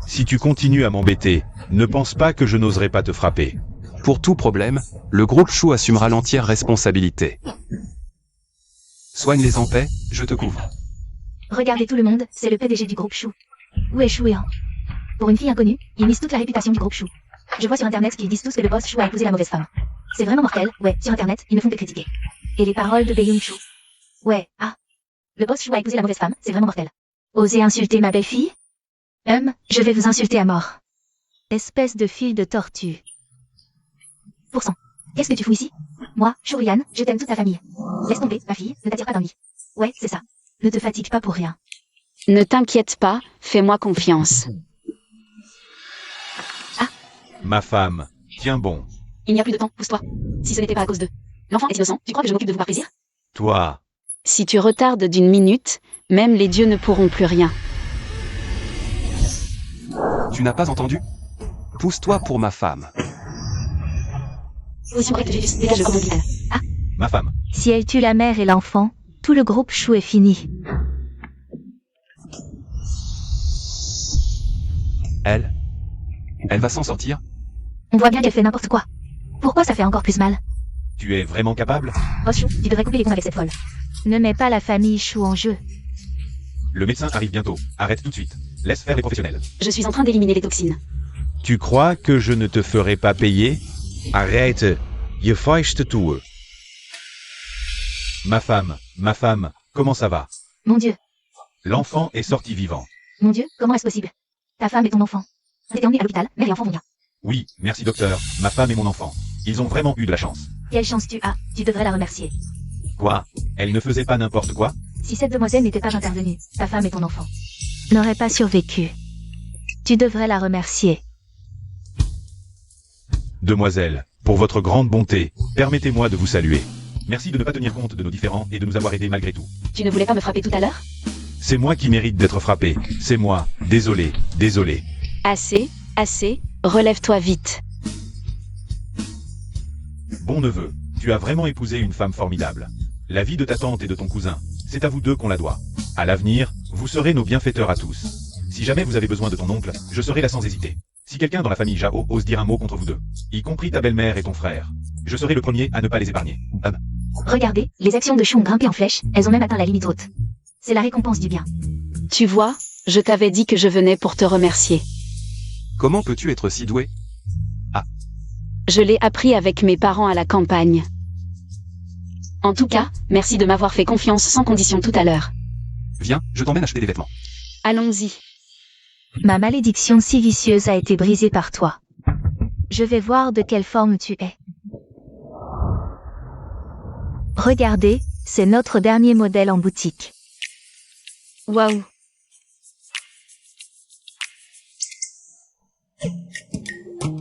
Si tu continues à m'embêter, ne pense pas que je n'oserai pas te frapper. Pour tout problème, le groupe Chou assumera l'entière responsabilité. Soigne-les en paix, je te couvre. Regardez tout le monde, c'est le PDG du groupe Chou. Où est Chouéan? Pour une fille inconnue, il mise toute la réputation du groupe Chou. Je vois sur internet qu'ils disent tous que le boss Chou a épousé la mauvaise femme. C'est vraiment mortel, ouais, sur internet, ils ne font que critiquer. Et les paroles de Baeyoung Chou. Ouais, ah. Le boss Chou a épousé la mauvaise femme, c'est vraiment mortel. Osez insulter ma belle-fille? Je vais vous insulter à mort. Espèce de fille de tortue. Pourcent. Qu'est-ce que tu fous ici? Moi, Chourian, je t'aime toute ta famille. Laisse tomber, ma fille, ne t'attire pas d'ennui. Ouais, c'est ça. Ne te fatigue pas pour rien. Ne t'inquiète pas, fais-moi confiance. Ma femme, tiens bon. Il n'y a plus de temps, pousse-toi. Si ce n'était pas à cause d'eux. L'enfant est innocent, tu crois que je m'occupe de vous par plaisir? Toi. Si tu retardes d'une minute, même les dieux ne pourront plus rien. Tu n'as pas entendu? Pousse-toi pour ma femme. Position correcte, Jésus, dégage le cordon vital. Ah, Ma femme. Si elle tue la mère et l'enfant, tout le groupe Chou est fini. Elle va s'en sortir? On voit bien qu'elle fait n'importe quoi. Pourquoi ça fait encore plus mal? Tu es vraiment capable? Boss Chou, tu devrais couper les ponts avec cette folle. Ne mets pas la famille Chou en jeu. Le médecin arrive bientôt. Arrête tout de suite. Laisse faire les professionnels. je suis en train d'éliminer les toxines. Tu crois que je ne te ferai pas payer? Arrête. Je feiste tout. Ma femme, comment ça va? Mon Dieu, L'enfant est sorti vivant. mon Dieu, comment est-ce possible? Ta femme et ton enfant. T'étais emmené à l'hôpital, mère et enfant vont bien. Oui, merci docteur. Ma femme et mon enfant. Ils ont vraiment eu de la chance. Quelle chance tu as, tu devrais la remercier. Quoi? Elle ne faisait pas n'importe quoi? Si cette demoiselle n'était pas intervenue, ta femme et ton enfant n'auraient pas survécu. Tu devrais la remercier. Demoiselle, pour votre grande bonté, permettez-moi de vous saluer. Merci de ne pas tenir compte de nos différends et de nous avoir aidés malgré tout. Tu ne voulais pas me frapper tout à l'heure? C'est moi qui mérite d'être frappé. C'est moi. Désolé, désolé. Assez, relève-toi vite. Bon neveu, tu as vraiment épousé une femme formidable. La vie de ta tante et de ton cousin, c'est à vous deux qu'on la doit. À l'avenir, vous serez nos bienfaiteurs à tous. Si jamais vous avez besoin de ton oncle, je serai là sans hésiter. Si quelqu'un dans la famille Jao ose dire un mot contre vous deux, y compris ta belle-mère et ton frère, je serai le premier à ne pas les épargner. Regardez, les actions de Chou ont grimpé en flèche, elles ont même atteint la limite haute. C'est la récompense du bien. Tu vois, je t'avais dit que je venais pour te remercier. Comment peux-tu être si doué? Je l'ai appris avec mes parents à la campagne. En tout cas, merci de m'avoir fait confiance sans condition tout à l'heure. Viens, je t'emmène acheter des vêtements. Allons-y. Ma malédiction si vicieuse a été brisée par toi. Je vais voir de quelle forme tu es. Regardez, c'est notre dernier modèle en boutique. Waouh.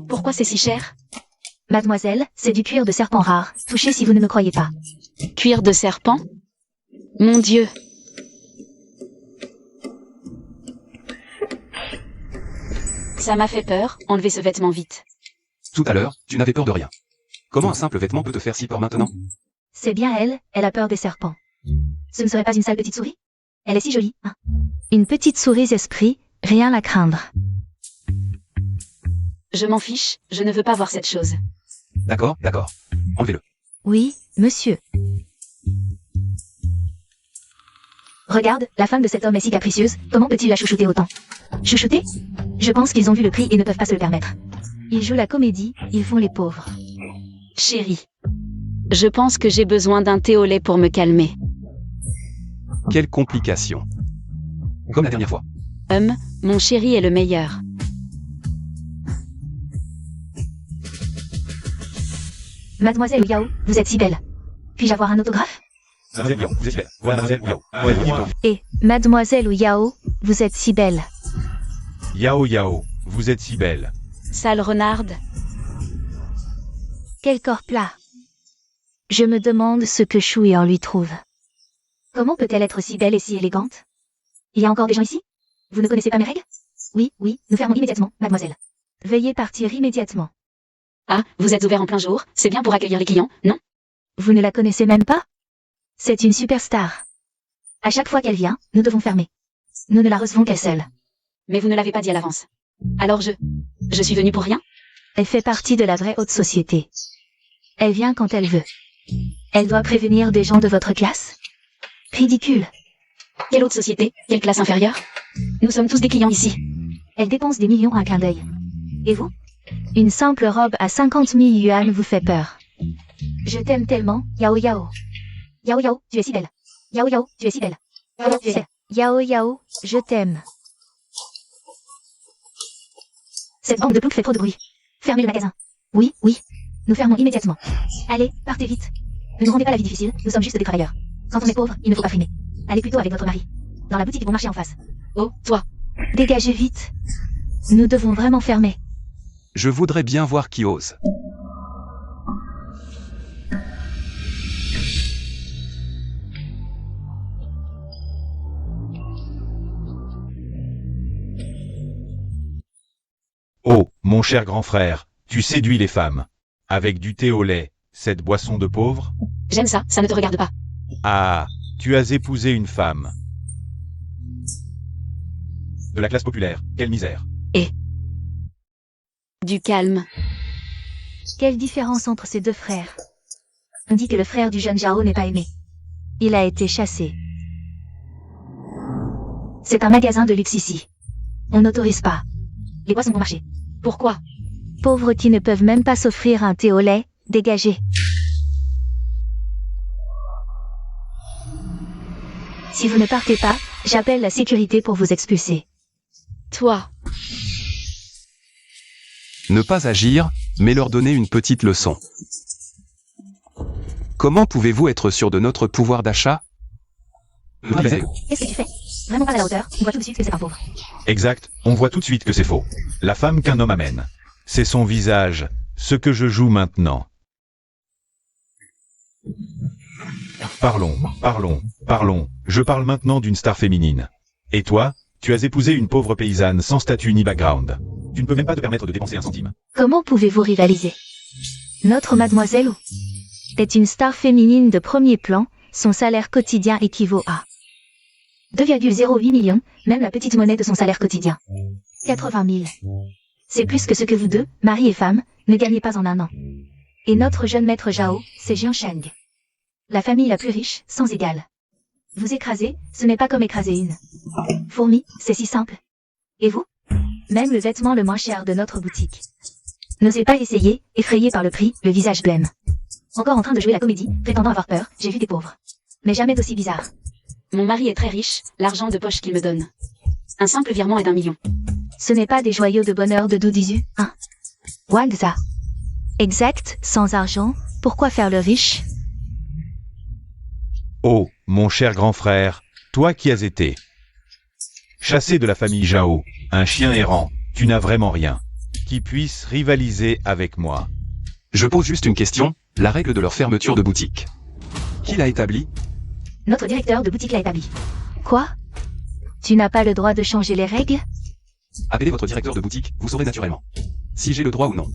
Pourquoi c'est si cher? Mademoiselle, c'est du cuir de serpent rare, touchez si vous ne me croyez pas. Cuir de serpent? Mon Dieu. Ça m'a fait peur, enlevez ce vêtement vite. Tout à l'heure, tu n'avais peur de rien. Comment un simple vêtement peut te faire si peur maintenant? C'est bien elle a peur des serpents. Ce ne serait pas une sale petite souris? Elle est si jolie, hein? Une petite souris esprit, rien à craindre. Je m'en fiche, je ne veux pas voir cette chose. D'accord. Enlevez-le. Oui, monsieur. Regarde, la femme de cet homme est si capricieuse, comment peut-il la chouchouter autant? Chouchouter? Je pense qu'ils ont vu le prix et ne peuvent pas se le permettre. Ils jouent la comédie, ils font les pauvres. Chérie. Je pense que j'ai besoin d'un thé au lait pour me calmer. Quelle complication. Comme la dernière fois. Mon chéri est le meilleur. Mademoiselle Yao, vous êtes si belle. Puis-je avoir un autographe? Mademoiselle Yao, vous êtes belle. Voilà, Mademoiselle Yao. Et, Mademoiselle Yao, vous êtes si belle. Yao Yao, vous êtes si belle. Sale renarde. Quel corps plat. Je me demande ce que Shui en lui trouve. Comment peut-elle être si belle et si élégante? Il y a encore des gens ici? Vous ne connaissez pas mes règles? Oui, nous fermons immédiatement, mademoiselle. Veuillez partir immédiatement. Ah, vous êtes ouvert en plein jour, c'est bien pour accueillir les clients, non? Vous ne la connaissez même pas? C'est une superstar. À chaque fois qu'elle vient, nous devons fermer. Nous ne la recevons qu'elle seule. Mais vous ne l'avez pas dit à l'avance. Alors je suis venue pour rien? Elle fait partie de la vraie haute société. Elle vient quand elle veut. Elle doit prévenir des gens de votre classe? Ridicule. Quelle autre société? Quelle classe inférieure? Nous sommes tous des clients ici. Elle dépense des millions à un clin d'œil. Et vous? Une simple robe à 50 000 yuan vous fait peur. Je t'aime tellement, Yao Yao. Yao Yao, tu es si belle. Yao Yao, tu es si belle. Tu es belle. Yao Yao, je t'aime. Cette bande de ploucs fait trop de bruit. Fermez le magasin. Oui. Nous fermons immédiatement. Allez, partez vite. Ne nous rendez pas la vie difficile, nous sommes juste des travailleurs. Quand on est pauvre, il ne faut pas frimer. Allez plutôt avec votre mari. Dans la boutique, ils vont marcher en face. Oh, toi. Dégagez vite. Nous devons vraiment fermer. Je voudrais bien voir qui ose. Oh, mon cher grand frère, tu séduis les femmes. Avec du thé au lait, cette boisson de pauvre? J'aime ça, ça ne te regarde pas. Ah, tu as épousé une femme. De la classe populaire, quelle misère. Du calme. Quelle différence entre ces deux frères? On dit que le frère du jeune Zhao n'est pas aimé. Il a été chassé. C'est un magasin de luxe ici. On n'autorise pas. Les boissons vont marcher. Pourquoi? Pauvres qui ne peuvent même pas s'offrir un thé au lait, dégagez. Si vous ne partez pas, j'appelle la sécurité pour vous expulser. Toi. Ne pas agir, mais leur donner une petite leçon. Comment pouvez-vous être sûr de notre pouvoir d'achat? Qu'est-ce que tu fais? Vraiment pas à la hauteur, on voit tout de suite que c'est un pauvre. Exact, on voit tout de suite que c'est faux. La femme qu'un homme amène. C'est son visage, ce que je joue maintenant. Parlons. Je parle maintenant d'une star féminine. Et toi, tu as épousé une pauvre paysanne sans statut ni background. Tu ne peux même pas te permettre de dépenser un centime. Comment pouvez-vous rivaliser? Notre mademoiselle est une star féminine de premier plan, son salaire quotidien équivaut à 2,08 millions, même la petite monnaie de son salaire quotidien. 80 000. C'est plus que ce que vous deux, mari et femme, ne gagnez pas en un an. Et notre jeune maître Zhao, c'est Jian Sheng. La famille la plus riche, sans égale. Vous écraser, ce n'est pas comme écraser une fourmi, c'est si simple. Et vous? Même le vêtement le moins cher de notre boutique. N'osez pas essayer, effrayé par le prix, le visage blême. Encore en train de jouer la comédie, prétendant avoir peur, j'ai vu des pauvres. Mais jamais d'aussi bizarre. Mon mari est très riche, l'argent de poche qu'il me donne. Un simple virement est d'1 million. Ce n'est pas des joyaux de bonheur de Doudizu, hein? Wangza. Exact, sans argent, pourquoi faire le riche? Oh, mon cher grand frère, toi qui as été chassé de la famille Zhao, un chien errant, tu n'as vraiment rien qui puisse rivaliser avec moi. Je pose juste une question, la règle de leur fermeture de boutique. Qui l'a établie? Notre directeur de boutique l'a établi. Quoi? Tu n'as pas le droit de changer les règles? Appelez votre directeur de boutique, vous saurez naturellement si j'ai le droit ou non.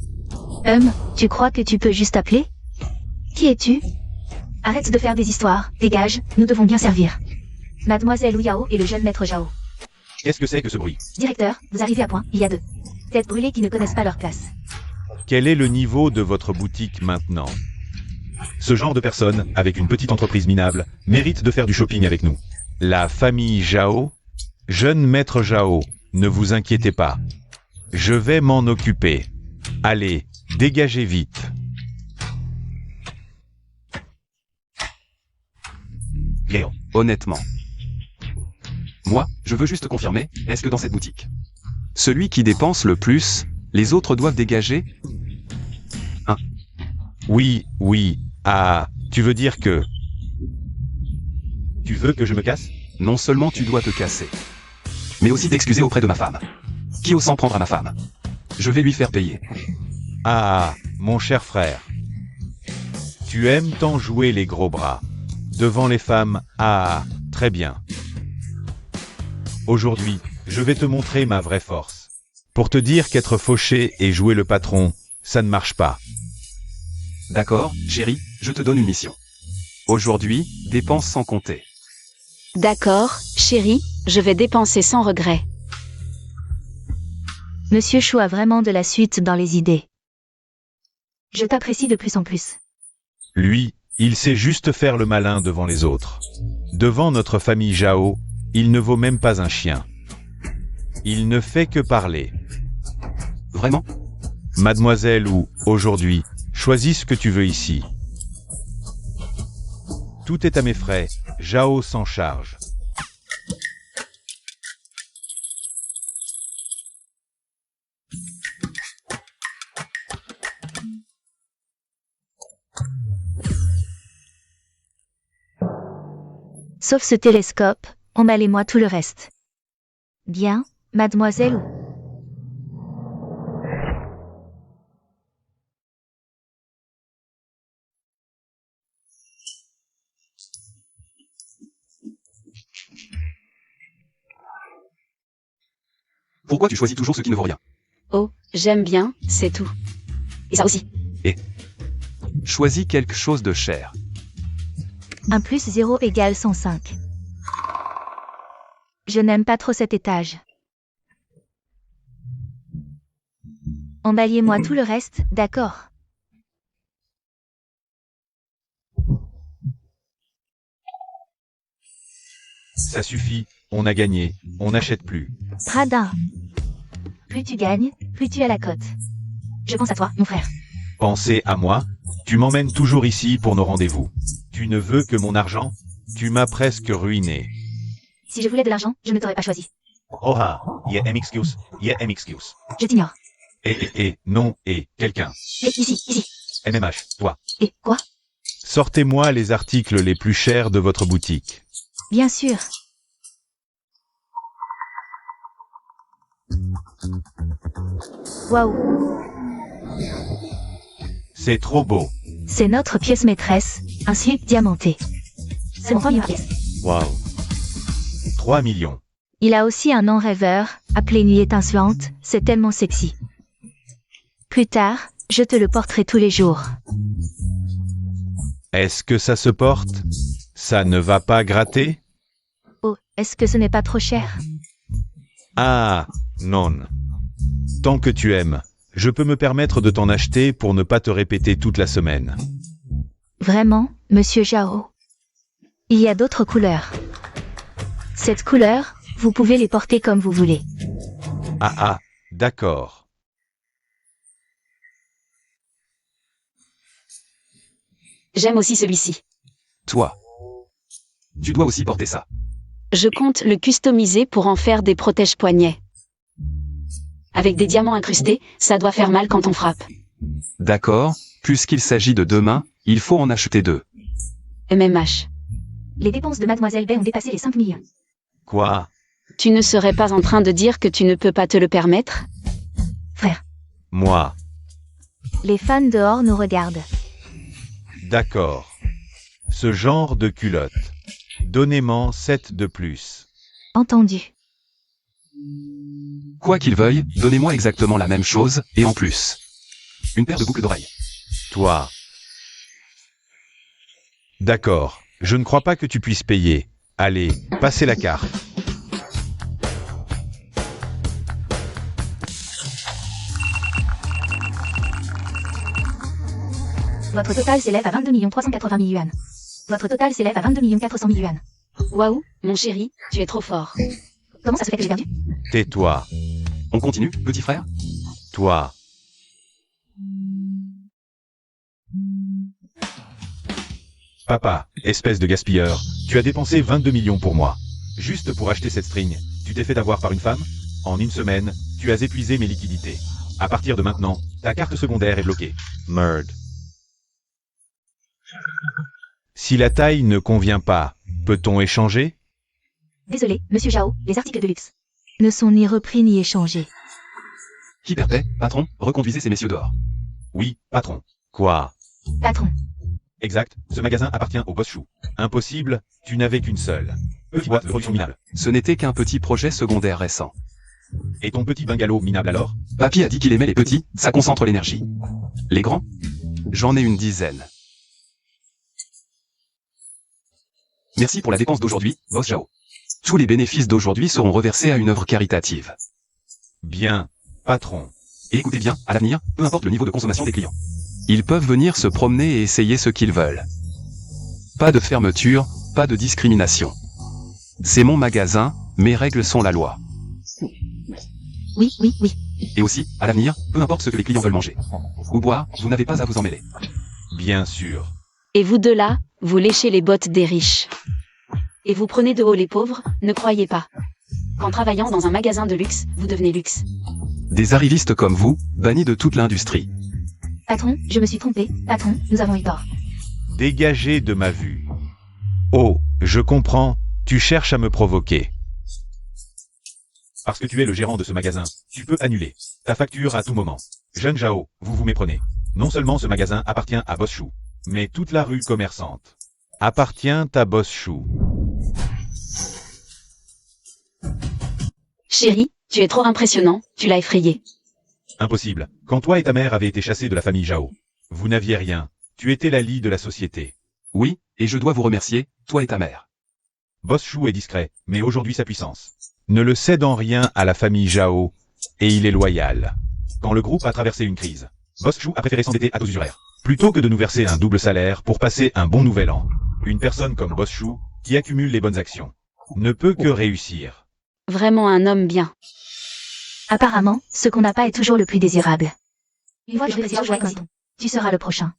Tu crois que tu peux juste appeler? Qui es-tu? Arrête de faire des histoires, dégage, nous devons bien servir. Mademoiselle Yao et le jeune maître Zhao. Qu'est-ce que c'est que ce bruit? Directeur, vous arrivez à point, il y a 2 têtes brûlées qui ne connaissent pas leur place. Quel est le niveau de votre boutique maintenant? Ce genre de personne, avec une petite entreprise minable, mérite de faire du shopping avec nous. La famille Zhao? Jeune maître Zhao, ne vous inquiétez pas. Je vais m'en occuper. Allez, dégagez vite. Léon, honnêtement. Moi, je veux juste confirmer, est-ce que dans cette boutique, celui qui dépense le plus, les autres doivent dégager? Oui, oui. Ah, tu veux dire que... Tu veux que je me casse? Non seulement tu dois te casser, mais aussi t'excuser auprès de ma femme. Qui ose s'en prendre à ma femme? Je vais lui faire payer. Ah, mon cher frère. Tu aimes tant jouer les gros bras. Devant les femmes, ah, très bien. Aujourd'hui, je vais te montrer ma vraie force. Pour te dire qu'être fauché et jouer le patron, ça ne marche pas. D'accord, chérie, je te donne une mission. Aujourd'hui, dépense sans compter. D'accord, chérie, je vais dépenser sans regret. Monsieur Chou a vraiment de la suite dans les idées. Je t'apprécie de plus en plus. Lui, il sait juste faire le malin devant les autres. Devant notre famille Zhao, il ne vaut même pas un chien. Il ne fait que parler. Vraiment? Mademoiselle ou, aujourd'hui, choisis ce que tu veux ici. Tout est à mes frais, Zhao s'en charge. Sauf ce télescope, emballez-moi tout le reste. Bien, mademoiselle ou... Pourquoi tu choisis toujours ce qui ne vaut rien? Oh, j'aime bien, c'est tout. Et ça aussi. Choisis quelque chose de cher. 1 plus 0 égale 105. Je n'aime pas trop cet étage. Emballez-moi tout le reste, d'accord. Ça suffit, on a gagné, on n'achète plus. Radin. Plus tu gagnes, plus tu as la cote. Je pense à toi, mon frère. Pensez à moi, tu m'emmènes toujours ici pour nos rendez-vous. Tu ne veux que mon argent? Tu m'as presque ruiné. Si je voulais de l'argent, je ne t'aurais pas choisi. Oh ah, y a excuse, excuse. Je t'ignore. Non, quelqu'un. Et ici. MMH, toi. Et quoi? Sortez-moi les articles les plus chers de votre boutique. Bien sûr. Waouh, C'est trop beau. c'est notre pièce maîtresse, un slip diamanté. C'est mon première pièce. Waouh. 3 millions. Il a aussi un nom rêveur, appelé Nuit étincelante, c'est tellement sexy. Plus tard, je te le porterai tous les jours. Est-ce que ça se porte? Ça ne va pas gratter? Oh, est-ce que ce n'est pas trop cher? Ah, non. Tant que tu aimes, je peux me permettre de t'en acheter pour ne pas te répéter toute la semaine. Vraiment, monsieur Zhao? Il y a d'autres couleurs. Cette couleur, vous pouvez les porter comme vous voulez. Ah, d'accord. J'aime aussi celui-ci. Toi. Tu dois aussi porter ça. Je compte le customiser pour en faire des protège-poignets. Avec des diamants incrustés, ça doit faire mal quand on frappe. D'accord, puisqu'il s'agit de 2 mains, il faut en acheter 2. MMH. Les dépenses de Mademoiselle Bay ont dépassé les 5 millions. Quoi? Tu ne serais pas en train de dire que tu ne peux pas te le permettre? Frère, Moi. les fans dehors nous regardent. D'accord. Ce genre de culotte. Donnez-moi 7 de plus. Entendu. Quoi qu'il veuille, donnez-moi exactement la même chose, et en plus. Une paire de boucles d'oreilles. Toi. D'accord. Je ne crois pas que tu puisses payer. Allez, passez la carte. Votre total s'élève à 22 380 000 yuan. Votre total s'élève à 22 400 000 yuan. Waouh, mon chéri, tu es trop fort. Comment ça se fait que j'ai perdu? Tais-toi. On continue, petit frère? Toi. Papa, espèce de gaspilleur, tu as dépensé 22 millions pour moi. Juste pour acheter cette string, tu t'es fait avoir par une femme? En une semaine, tu as épuisé mes liquidités. À partir de maintenant, ta carte secondaire est bloquée. Merde. Si la taille ne convient pas, peut-on échanger? Désolé, monsieur Zhao, les articles de luxe ne sont ni repris ni échangés. Hyperpay, patron, reconduisez ces messieurs dehors. Oui, patron. Quoi? Patron, Exact, ce magasin appartient au boss Chou. Impossible, tu n'avais qu'une seule. Petite boîte de production minable. Ce n'était qu'un petit projet secondaire récent. Et ton petit bungalow minable alors? Papy a dit qu'il aimait les petits, ça concentre l'énergie. Les grands? J'en ai une dizaine. Merci pour la dépense d'aujourd'hui, boss Zhao. Tous les bénéfices d'aujourd'hui seront reversés à une œuvre caritative. Bien, patron. Et écoutez bien, à l'avenir, peu importe le niveau de consommation des clients. Ils peuvent venir se promener et essayer ce qu'ils veulent. Pas de fermeture, pas de discrimination. C'est mon magasin, mes règles sont la loi. oui, oui, oui. Et aussi, à l'avenir, peu importe ce que les clients veulent manger ou boire, vous n'avez pas à vous en mêler. Bien sûr. Et vous deux là, vous léchez les bottes des riches. Et vous prenez de haut les pauvres, ne croyez pas. Qu'en travaillant dans un magasin de luxe, vous devenez luxe. Des arrivistes comme vous, bannis de toute l'industrie. Patron, je me suis trompé. Patron, nous avons eu tort. Dégagez de ma vue. Oh, je comprends, tu cherches à me provoquer. Parce que tu es le gérant de ce magasin, tu peux annuler ta facture à tout moment. Jeune Zhao, vous vous méprenez. Non seulement ce magasin appartient à Boss Chou, mais toute la rue commerçante Appartient à Boss Chou. Chérie, tu es trop impressionnant, tu l'as effrayé. Impossible. Quand toi et ta mère avez été chassés de la famille Zhao, vous n'aviez rien. Tu étais la lie de la société. Oui, et je dois vous remercier, toi et ta mère. Boss Chou est discret, mais aujourd'hui sa puissance. Ne le cède en rien à la famille Zhao, et il est loyal. Quand le groupe a traversé une crise, Boss Chou a préféré s'endetter à taux usuraires, plutôt que de nous verser un double salaire pour passer un bon nouvel an. Une personne comme Boss Chou, qui accumule les bonnes actions, Ne peut que réussir. Vraiment un homme bien. Apparemment, ce qu'on n'a pas est toujours le plus désirable. Une fois que je président Wellington, tu seras le prochain.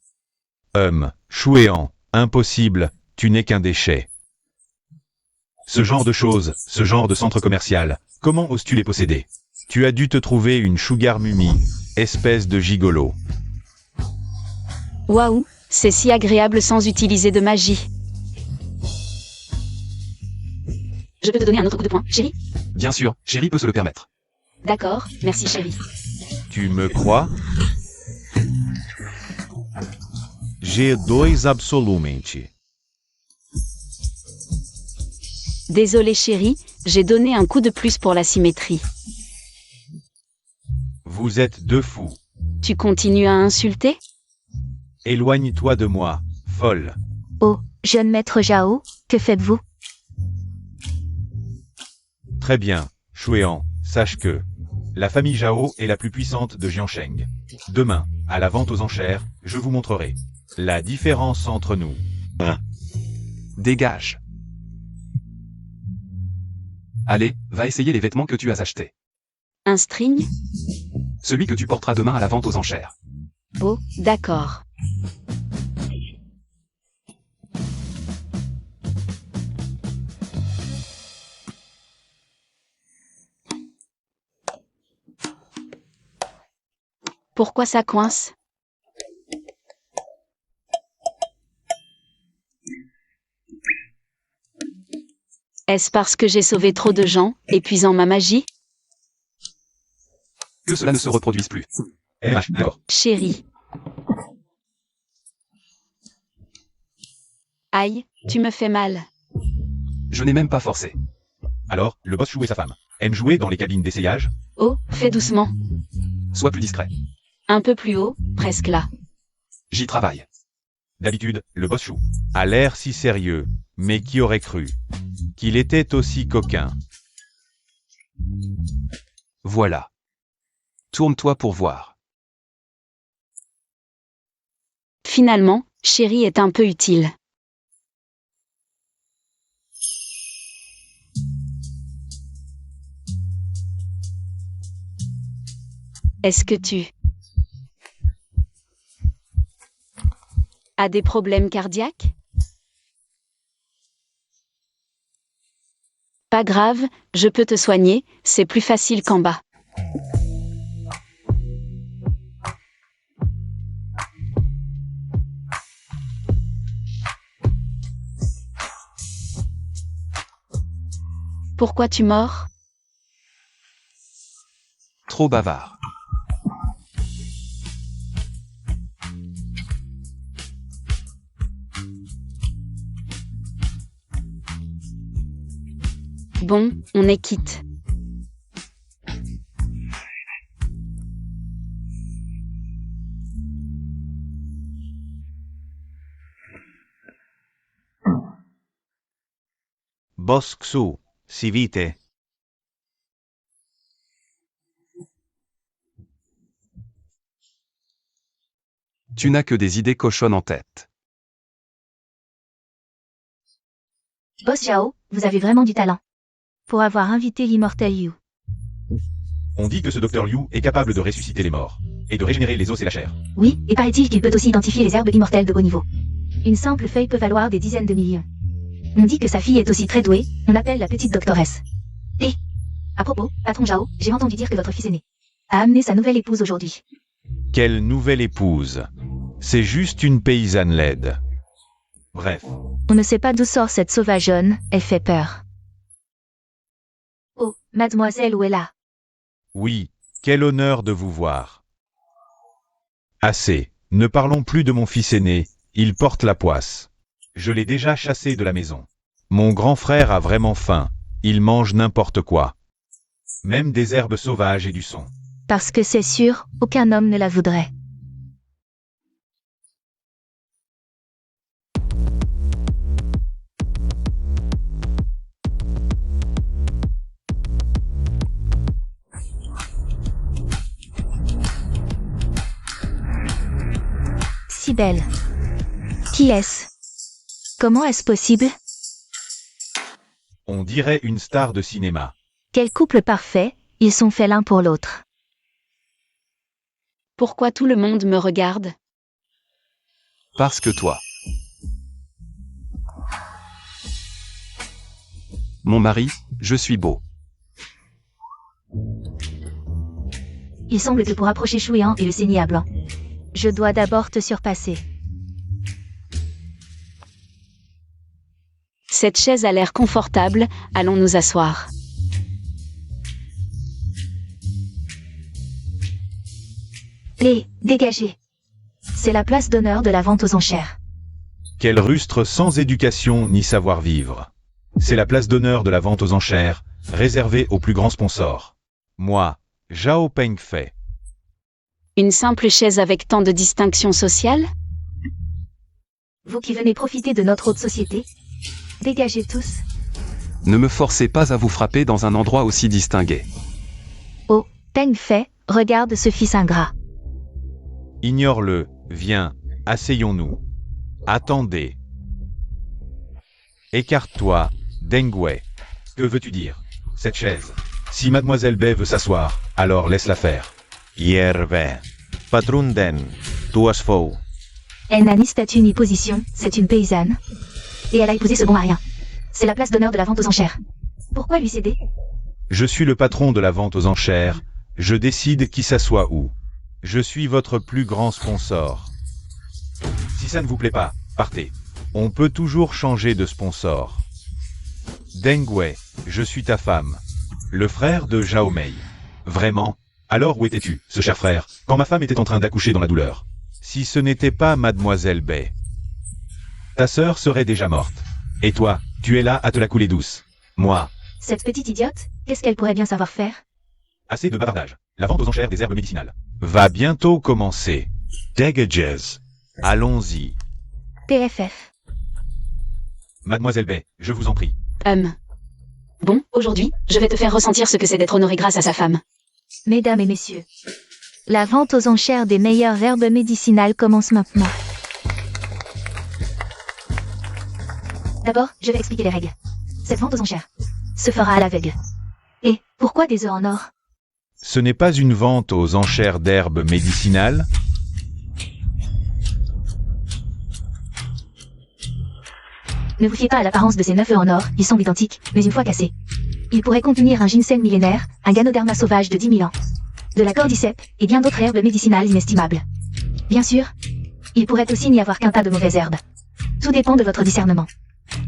Chouéan, impossible, tu n'es qu'un déchet. Ce genre de choses, ce genre de centre commercial, comment oses-tu les posséder? Tu as dû te trouver une sugar mummy, espèce de gigolo. Waouh, c'est si agréable sans utiliser de magie. Je peux te donner un autre coup de poing, chérie? Bien sûr, chérie peut se le permettre. D'accord, merci chérie. Tu me crois? G2 absolumente. Désolé chérie, j'ai donné un coup de plus pour la symétrie. Vous êtes deux fous. Tu continues à insulter? Éloigne-toi de moi, folle. Oh, jeune maître Zhao, que faites-vous? Très bien, Chouéan, sache que la famille Zhao est la plus puissante de Jiansheng. Demain, à la vente aux enchères, je vous montrerai la différence entre nous. Dégage. Allez, va essayer les vêtements que tu as achetés. Un string? Celui que tu porteras demain à la vente aux enchères. Oh, d'accord. Pourquoi ça coince? Est-ce parce que j'ai sauvé trop de gens, épuisant ma magie? Que cela ne se reproduise plus. D'accord. Chérie. Aïe, tu me fais mal. Je n'ai même pas forcé. Alors, le boss Chou et sa femme aiment jouer dans les cabines d'essayage? Oh, fais doucement. Sois plus discret. Un peu plus haut, presque là. J'y travaille. D'habitude, le boss Chou A l'air si sérieux, mais qui aurait cru qu'il était aussi coquin? Voilà. Tourne-toi pour voir. Finalement, chérie est un peu utile. Est-ce que tu as des problèmes cardiaques? Pas grave, je peux te soigner, c'est plus facile qu'en bas. Pourquoi tu mords? Trop bavard. Bon, on est quitte. Bosksu, si vite. Tu n'as que des idées cochonnes en tête. Boss Zhao, vous avez vraiment du talent. Pour avoir invité l'immortel Yu. On dit que ce docteur Liu est capable de ressusciter les morts, et de régénérer les os et la chair. Oui, et paraît-il qu'il peut aussi identifier les herbes immortelles de haut niveau. Une simple feuille peut valoir des dizaines de millions. On dit que sa fille est aussi très douée, on l'appelle la petite doctoresse. Et, à propos, patron Zhao, j'ai entendu dire que votre fils aîné a amené sa nouvelle épouse aujourd'hui. Quelle nouvelle épouse! C'est juste une paysanne laide. Bref, On ne sait pas d'où sort cette sauvageonne, elle fait peur. Oh, mademoiselle Ouella. oui, quel honneur de vous voir. Assez, ne parlons plus de mon fils aîné, il porte la poisse. Je l'ai déjà chassé de la maison. Mon grand frère a vraiment faim, il mange n'importe quoi. Même des herbes sauvages et du son. Parce que c'est sûr, aucun homme ne la voudrait. Si belle. Qui est-ce? Comment est-ce possible? On dirait une star de cinéma. Quel couple parfait, ils sont faits l'un pour l'autre. Pourquoi tout le monde me regarde? Parce que toi. Mon mari, je suis beau. Il semble que pour approcher Chouéan et le saigner à blanc. Je dois d'abord te surpasser. Cette chaise a l'air confortable, allons nous asseoir. Dégagez. C'est la place d'honneur de la vente aux enchères. Quel rustre sans éducation ni savoir-vivre. C'est la place d'honneur de la vente aux enchères, réservée aux plus grands sponsors. Moi, Zhao Pengfei. Une simple chaise avec tant de distinction sociale? Vous qui venez profiter de notre haute société, dégagez tous. Ne me forcez pas à vous frapper dans un endroit aussi distingué. Oh, Pengfei, regarde ce fils ingrat. Ignore-le, viens, asseyons-nous. Attendez. Écarte-toi, Deng Wei. Que veux-tu dire? Cette chaise. Si Mademoiselle Bai veut s'asseoir, alors laisse-la faire. Hierve. Patron Den, tu as faux. Elle n'a ni statut ni position, c'est une paysanne. Et elle a épousé ce bon à rien. C'est la place d'honneur de la vente aux enchères. Pourquoi lui céder? Je suis le patron de la vente aux enchères, je décide qui s'assoit où. Je suis votre plus grand sponsor. Si ça ne vous plaît pas, partez. On peut toujours changer de sponsor. Deng Wei, je suis ta femme. Le frère de Zhao Mei. Vraiment? Alors où étais-tu, ce cher frère, quand ma femme était en train d'accoucher dans la douleur? Si ce n'était pas Mademoiselle Bai, ta sœur serait déjà morte. Et toi, tu es là à te la couler douce. Moi, Cette petite idiote, qu'est-ce qu'elle pourrait bien savoir faire? assez de bavardage. La vente aux enchères des herbes médicinales va bientôt commencer. Dagages. Allons-y. PFF. Mademoiselle Bai, je vous en prie. Bon, aujourd'hui, je vais te faire ressentir ce que c'est d'être honoré grâce à sa femme. Mesdames et messieurs, la vente aux enchères des meilleures herbes médicinales commence maintenant. D'abord, je vais expliquer les règles. Cette vente aux enchères se fera à l'aveugle. Et pourquoi des œufs en or? Ce n'est pas une vente aux enchères d'herbes médicinales. Ne vous fiez pas à l'apparence de ces 9 œufs en or, ils sont identiques, mais une fois cassés, Il pourrait contenir un ginseng millénaire, un ganoderma sauvage de 10 000 ans, de la cordyceps et bien d'autres herbes médicinales inestimables. Bien sûr, il pourrait aussi n'y avoir qu'un tas de mauvaises herbes. Tout dépend de votre discernement.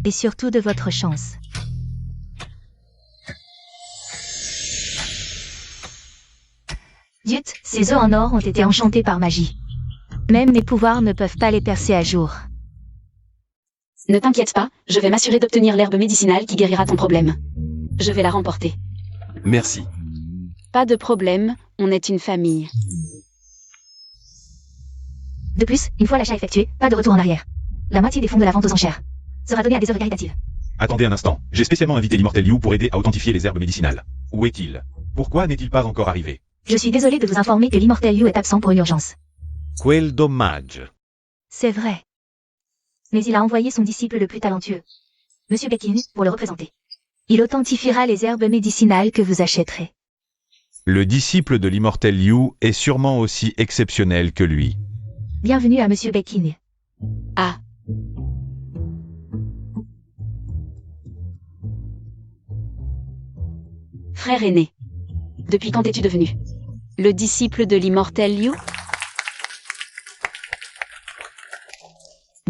Et surtout de votre chance. Dieu, ces œufs en or ont été enchantés par magie. Même mes pouvoirs ne peuvent pas les percer à jour. Ne t'inquiète pas, je vais m'assurer d'obtenir l'herbe médicinale qui guérira ton problème. Je vais la remporter. Merci. Pas de problème, on est une famille. De plus, une fois l'achat effectué, pas de retour en arrière. La moitié des fonds de la vente aux enchères sera donnée à des œuvres caritatives. Attendez un instant, j'ai spécialement invité l'Immortel You pour aider à authentifier les herbes médicinales. Où est-il? Pourquoi n'est-il pas encore arrivé? Je suis désolé de vous informer que l'Immortel You est absent pour une urgence. Quel dommage. C'est vrai. Mais il a envoyé son disciple le plus talentueux, Monsieur Beckin, pour le représenter. Il authentifiera les herbes médicinales que vous achèterez. Le disciple de l'Immortel You est sûrement aussi exceptionnel que lui. Bienvenue à Monsieur Beckin. Ah. Frère aîné. Depuis quand es-tu devenu le disciple de l'Immortel You?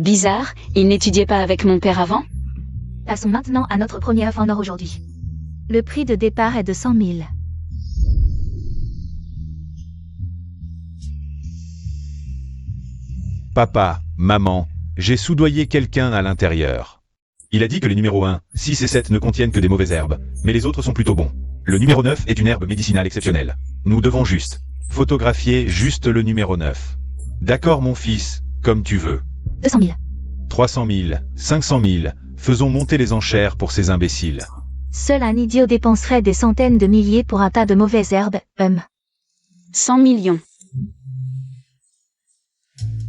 Bizarre, il n'étudiait pas avec mon père avant? Passons maintenant à notre premier œuf en or aujourd'hui. Le prix de départ est de 100 000. Papa, maman, j'ai soudoyé quelqu'un à l'intérieur. Il a dit que les numéros 1, 6 et 7 ne contiennent que des mauvaises herbes, mais les autres sont plutôt bons. Le numéro 9 est une herbe médicinale exceptionnelle. Nous devons juste photographier juste le numéro 9. D'accord mon fils, comme tu veux. 200 000. 300 000, 500 000, faisons monter les enchères pour ces imbéciles. Seul un idiot dépenserait des centaines de milliers pour un tas de mauvaises herbes, 100 millions.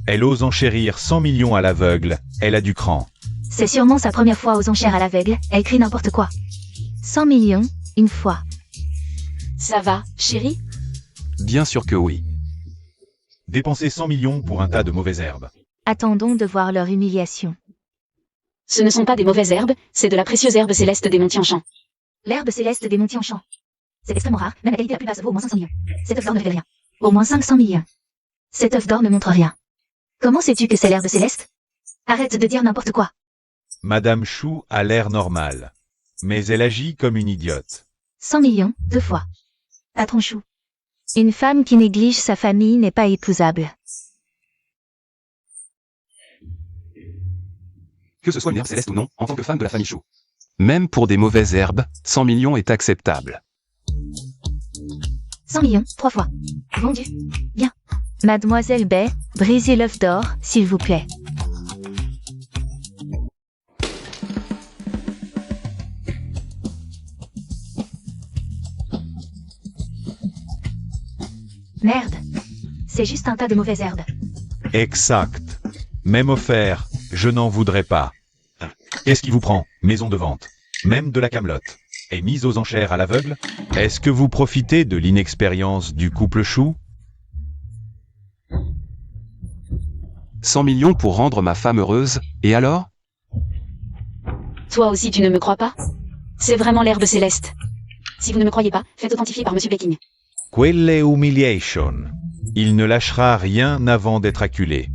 Elle ose enchérir 100 millions à l'aveugle, elle a du cran. C'est sûrement sa première fois aux enchères à l'aveugle, elle crie n'importe quoi. 100 millions, une fois. Ça va, chérie? Bien sûr que oui. Dépenser 100 millions pour un tas de mauvaises herbes. Attendons de voir leur humiliation. Ce ne sont pas des mauvaises herbes, c'est de la précieuse herbe céleste des Montiers-en-Champ. L'herbe céleste des Montiers-en-Champ. C'est extrêmement rare, même la qualité la plus basse vaut au moins 500 millions. Cet œuf d'or ne révèle rien. Au moins 500 millions. Cet œuf d'or ne montre rien. Comment sais-tu que c'est l'herbe céleste? Arrête de dire n'importe quoi. Madame Chou a l'air normal. Mais elle agit comme une idiote. 100 millions, 2 fois. Patron Chou. Une femme qui néglige sa famille n'est pas épousable. Que ce soit une herbe céleste ou non, en tant que femme de la famille Chou. Même pour des mauvaises herbes, 100 millions est acceptable. 100 millions, 3 fois. Vendu. Bien. Mademoiselle Bay, brisez l'œuf d'or, s'il vous plaît. Merde. C'est juste un tas de mauvaises herbes. Exact. Même offert, je n'en voudrais pas. Qu'est-ce qui vous prend, maison de vente? Même de la camelote. Et mise aux enchères à l'aveugle? Est-ce que vous profitez de l'inexpérience du couple Chou? 100 millions pour rendre ma femme heureuse, et alors? Toi aussi tu ne me crois pas? C'est vraiment l'herbe céleste. Si vous ne me croyez pas, faites authentifier par Monsieur Becking. Quelle humiliation. Il ne lâchera rien avant d'être acculé.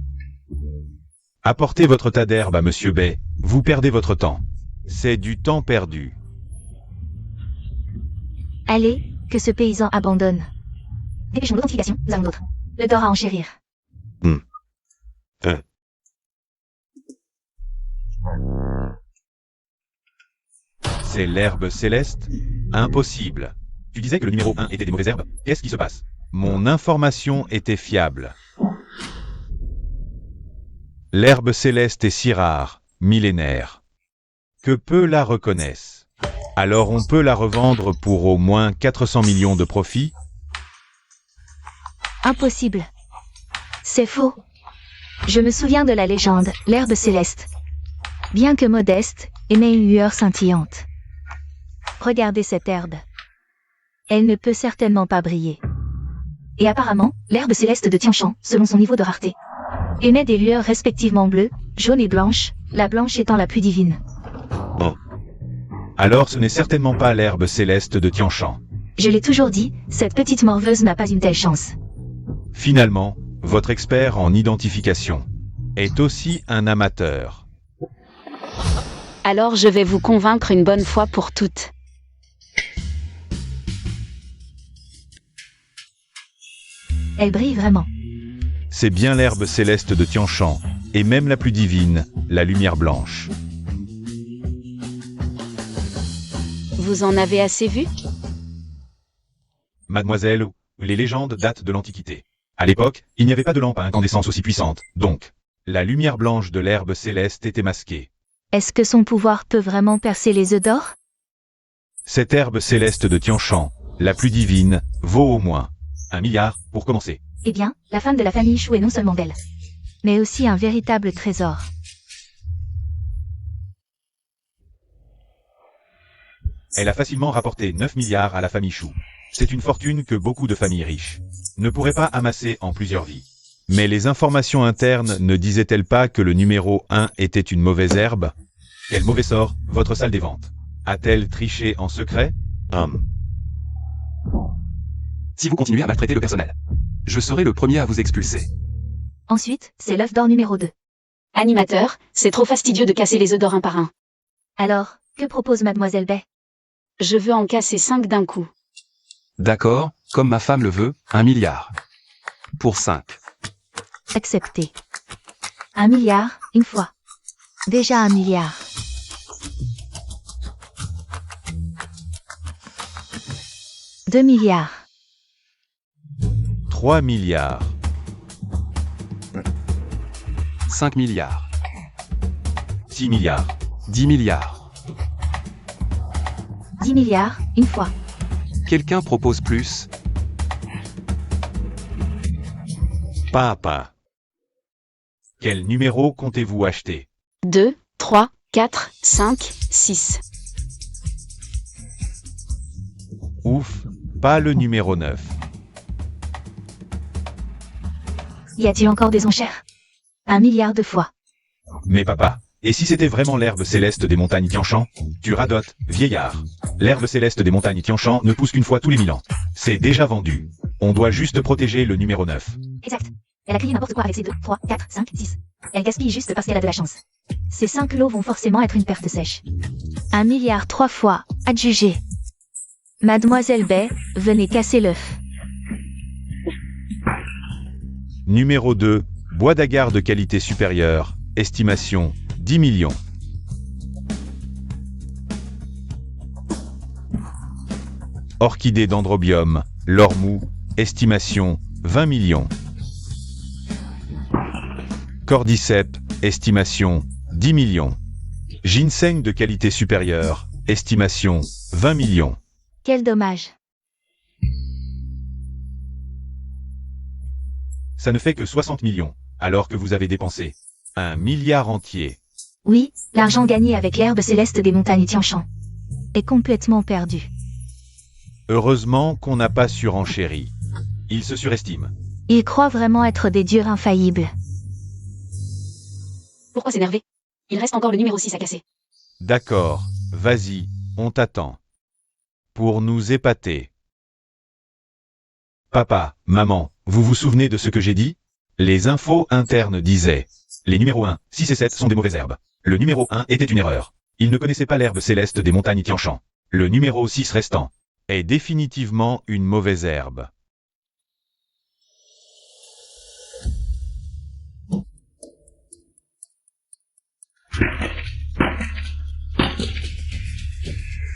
Apportez votre tas d'herbe à Monsieur Bay, vous perdez votre temps. C'est du temps perdu. Allez, que ce paysan abandonne. Dépêchons l'authentification, nous avons d'autres. Le d'or à enchérir. C'est l'herbe céleste? Impossible. Tu disais que le numéro 1 était des mauvaises herbes? Qu'est-ce qui se passe? Mon information était fiable. L'herbe céleste est si rare, millénaire, que peu la reconnaissent. Alors on peut la revendre pour au moins 400 millions de profit? Impossible. C'est faux. Je me souviens de la légende, l'herbe céleste. Bien que modeste, émet une lueur scintillante. Regardez cette herbe. Elle ne peut certainement pas briller. Et apparemment, l'herbe céleste de Tianchan, selon son niveau de rareté, émet des lueurs respectivement bleues, jaunes et blanches, la blanche étant la plus divine. Alors ce n'est certainement pas l'herbe céleste de Tianshan. Je l'ai toujours dit, cette petite morveuse n'a pas une telle chance. Finalement, votre expert en identification est aussi un amateur. Alors je vais vous convaincre une bonne fois pour toutes. Elle brille vraiment. C'est bien l'herbe céleste de Tianshan, et même la plus divine, la lumière blanche. Vous en avez assez vu? Mademoiselle, les légendes datent de l'Antiquité. À l'époque, il n'y avait pas de lampe à incandescence aussi puissante, donc la lumière blanche de l'herbe céleste était masquée. Est-ce que son pouvoir peut vraiment percer les œufs d'or? Cette herbe céleste de Tianshan, la plus divine, vaut au moins 1 milliard pour commencer. Eh bien, la femme de la famille Chou est non seulement belle, mais aussi un véritable trésor. Elle a facilement rapporté 9 milliards à la famille Chou. C'est une fortune que beaucoup de familles riches ne pourraient pas amasser en plusieurs vies. Mais les informations internes ne disaient-elles pas que le numéro 1 était une mauvaise herbe? Quel mauvais sort, votre salle des ventes. A-t-elle triché en secret? Si vous continuez à maltraiter le personnel, je serai le premier à vous expulser. Ensuite, c'est l'œuf d'or numéro 2. Animateur, c'est trop fastidieux de casser les œufs d'or un par un. Alors, que propose Mademoiselle Bay? Je veux en casser 5 d'un coup. D'accord, comme ma femme le veut, 1 milliard. Pour 5. Accepté. 1 milliard, une fois. Déjà 1 milliard. « 2 milliards. 3 milliards. 5 milliards. 6 milliards. 10 milliards. 10 milliards, une fois. Quelqu'un propose plus? Papa. Quel numéro comptez-vous acheter? 2, 3, 4, 5, 6. Ouf, pas le numéro 9. Y a-t-il encore des enchères? 1 milliard de fois. Mais papa, et si c'était vraiment l'herbe céleste des montagnes Tianshan? Tu radotes, vieillard. L'herbe céleste des montagnes Tianshan ne pousse qu'une fois tous les 1000 ans. C'est déjà vendu. On doit juste protéger le numéro 9. Exact. Elle a crié n'importe quoi avec ses 2, 3, 4, 5, 6. Elle gaspille juste parce qu'elle a de la chance. Ces 5 lots vont forcément être une perte sèche. 1 milliard 3 fois, adjugé. Mademoiselle Bay, venez casser l'œuf. Numéro 2, bois d'agar de qualité supérieure, estimation 10 millions. Orchidée d'androbium, l'or mou, estimation 20 millions. Cordyceps, estimation 10 millions. Ginseng de qualité supérieure, estimation 20 millions. Quel dommage. Ça ne fait que 60 millions, alors que vous avez dépensé 1 milliard entier. Oui, l'argent gagné avec l'herbe céleste des montagnes Tianshan est complètement perdu. Heureusement qu'on n'a pas surenchéri. Il se surestime. Ils croient vraiment être des dieux infaillibles. Pourquoi s'énerver? Il reste encore le numéro 6 à casser. D'accord, vas-y, on t'attend. Pour nous épater. Papa, maman, vous vous souvenez de ce que j'ai dit? Les infos internes disaient: les numéros 1, 6 et 7 sont des mauvaises herbes. Le numéro 1 était une erreur. Il ne connaissait pas l'herbe céleste des montagnes Tianshan. Le numéro 6 restant est définitivement une mauvaise herbe.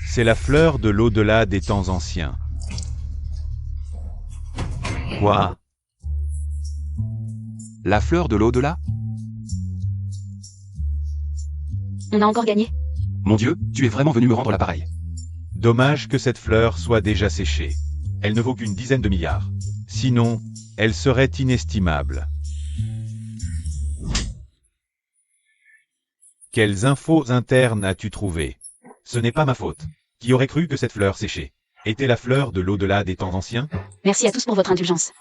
C'est la fleur de l'au-delà des temps anciens. Quoi? La fleur de l'au-delà? On a encore gagné. Mon Dieu, tu es vraiment venu me rendre l'appareil. Dommage que cette fleur soit déjà séchée. Elle ne vaut qu'une dizaine de milliards. Sinon, elle serait inestimable. Quelles infos internes as-tu trouvées? Ce n'est pas ma faute. Qui aurait cru que cette fleur séchée était la fleur de l'au-delà des temps anciens? Merci à tous pour votre indulgence.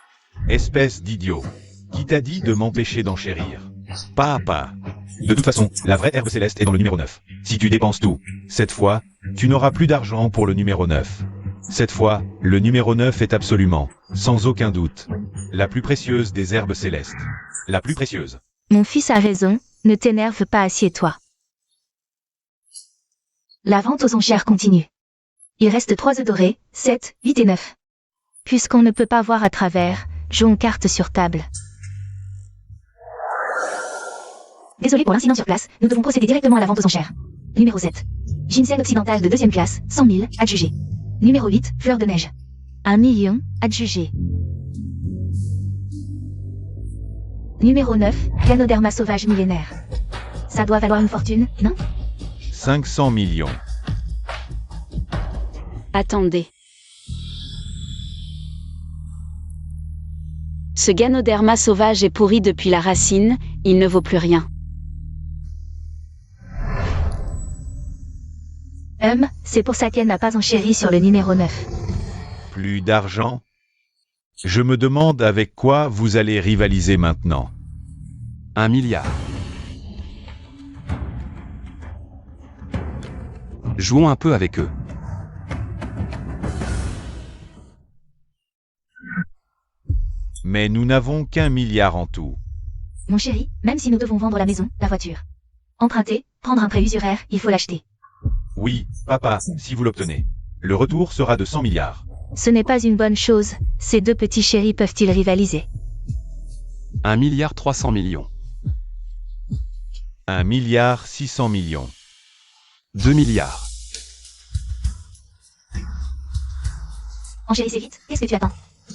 Espèce d'idiot. Qui t'a dit de m'empêcher d'enchérir? Papa. De toute façon, la vraie herbe céleste est dans le numéro 9. Si tu dépenses tout, cette fois, tu n'auras plus d'argent pour le numéro 9. Cette fois, le numéro 9 est absolument, sans aucun doute, la plus précieuse des herbes célestes. La plus précieuse. Mon fils a raison, ne t'énerve pas, assieds-toi. La vente aux enchères continue. Il reste 3 œufs dorés, 7, 8 et 9. Puisqu'on ne peut pas voir à travers, jouons carte sur table. Désolé pour l'incident sur place, nous devons procéder directement à la vente aux enchères. Numéro 7. Ginseng occidental de 2e classe, 100 000, adjugé. Numéro 8, fleur de neige. 1 million, adjugé. Numéro 9, Ganoderma sauvage millénaire. Ça doit valoir une fortune, non? 500 millions. Attendez. Ce Ganoderma sauvage est pourri depuis la racine, il ne vaut plus rien. C'est pour ça qu'elle n'a pas enchéri sur le numéro 9. Plus d'argent? Je me demande avec quoi vous allez rivaliser maintenant. 1 milliard. Jouons un peu avec eux. Mais nous n'avons qu'1 milliard en tout. Mon chéri, même si nous devons vendre la maison, la voiture, emprunter, prendre un prêt usuraire, il faut l'acheter. Oui, papa, si vous l'obtenez. Le retour sera de 100 milliards. Ce n'est pas une bonne chose, ces deux petits chéris peuvent-ils rivaliser? 1 milliard 300 millions. 1 milliard 600 millions. 2 milliards. Enchérissez vite, qu'est-ce que tu attends?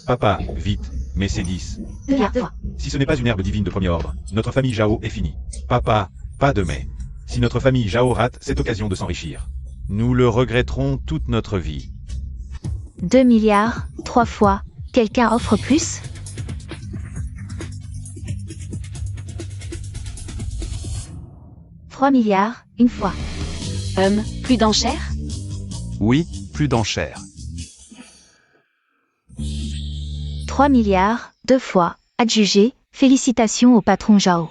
Papa, vite, mais c'est 10. 2 milliards, 2 fois. Si ce n'est pas une herbe divine de premier ordre, notre famille Jao est finie. Papa, pas de mais. Si notre famille Jao rate cette occasion de s'enrichir, nous le regretterons toute notre vie. 2 milliards, 3 fois. Quelqu'un offre plus? « 3 milliards, une fois. Plus d'enchères? Oui, plus d'enchères. 3 milliards, 2 fois. Adjugé, félicitations au patron Jao.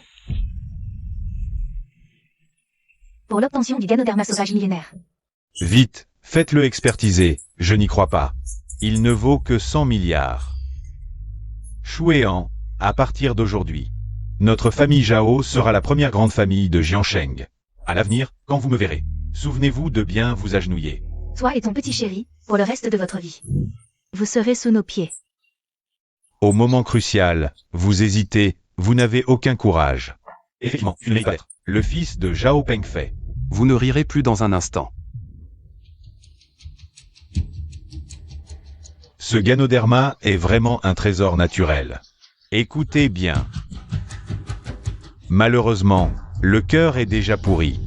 Pour l'obtention du Ganoderma sauvage millénaire. Vite, faites-le expertiser, je n'y crois pas. Il ne vaut que 100 milliards. Shuean, à partir d'aujourd'hui, notre famille Jao sera la première grande famille de Jiansheng. À l'avenir, quand vous me verrez, souvenez-vous de bien vous agenouiller. Toi et ton petit chéri, pour le reste de votre vie. Vous serez sous nos pieds. Au moment crucial, vous hésitez, vous n'avez aucun courage. Effectivement, tu ne l'es pas être. Le fils de Zhao Pengfei. Vous ne rirez plus dans un instant. Ce Ganoderma est vraiment un trésor naturel. Écoutez bien. Malheureusement, le cœur est déjà pourri.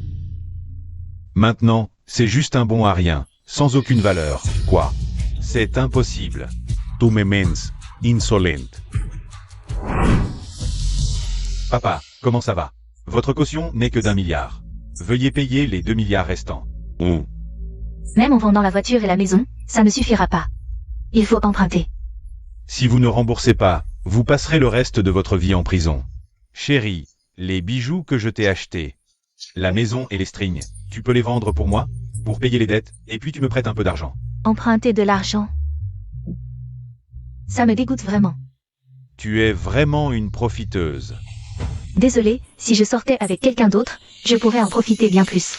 Maintenant, c'est juste un bon à rien, sans aucune valeur, quoi. C'est impossible. Tu me mens, insolent. Papa, comment ça va? Votre caution n'est que d'1 milliard. Veuillez payer les 2 milliards restants. Ou, Même en vendant la voiture et la maison, ça ne suffira pas. Il faut emprunter. si vous ne remboursez pas, vous passerez le reste de votre vie en prison. Chérie, les bijoux que je t'ai achetés, la maison et les strings, tu peux les vendre pour moi, pour payer les dettes, et puis tu me prêtes un peu d'argent. Emprunter de l'argent. Ça me dégoûte vraiment. Tu es vraiment une profiteuse. Désolé, si je sortais avec quelqu'un d'autre, je pourrais en profiter bien plus.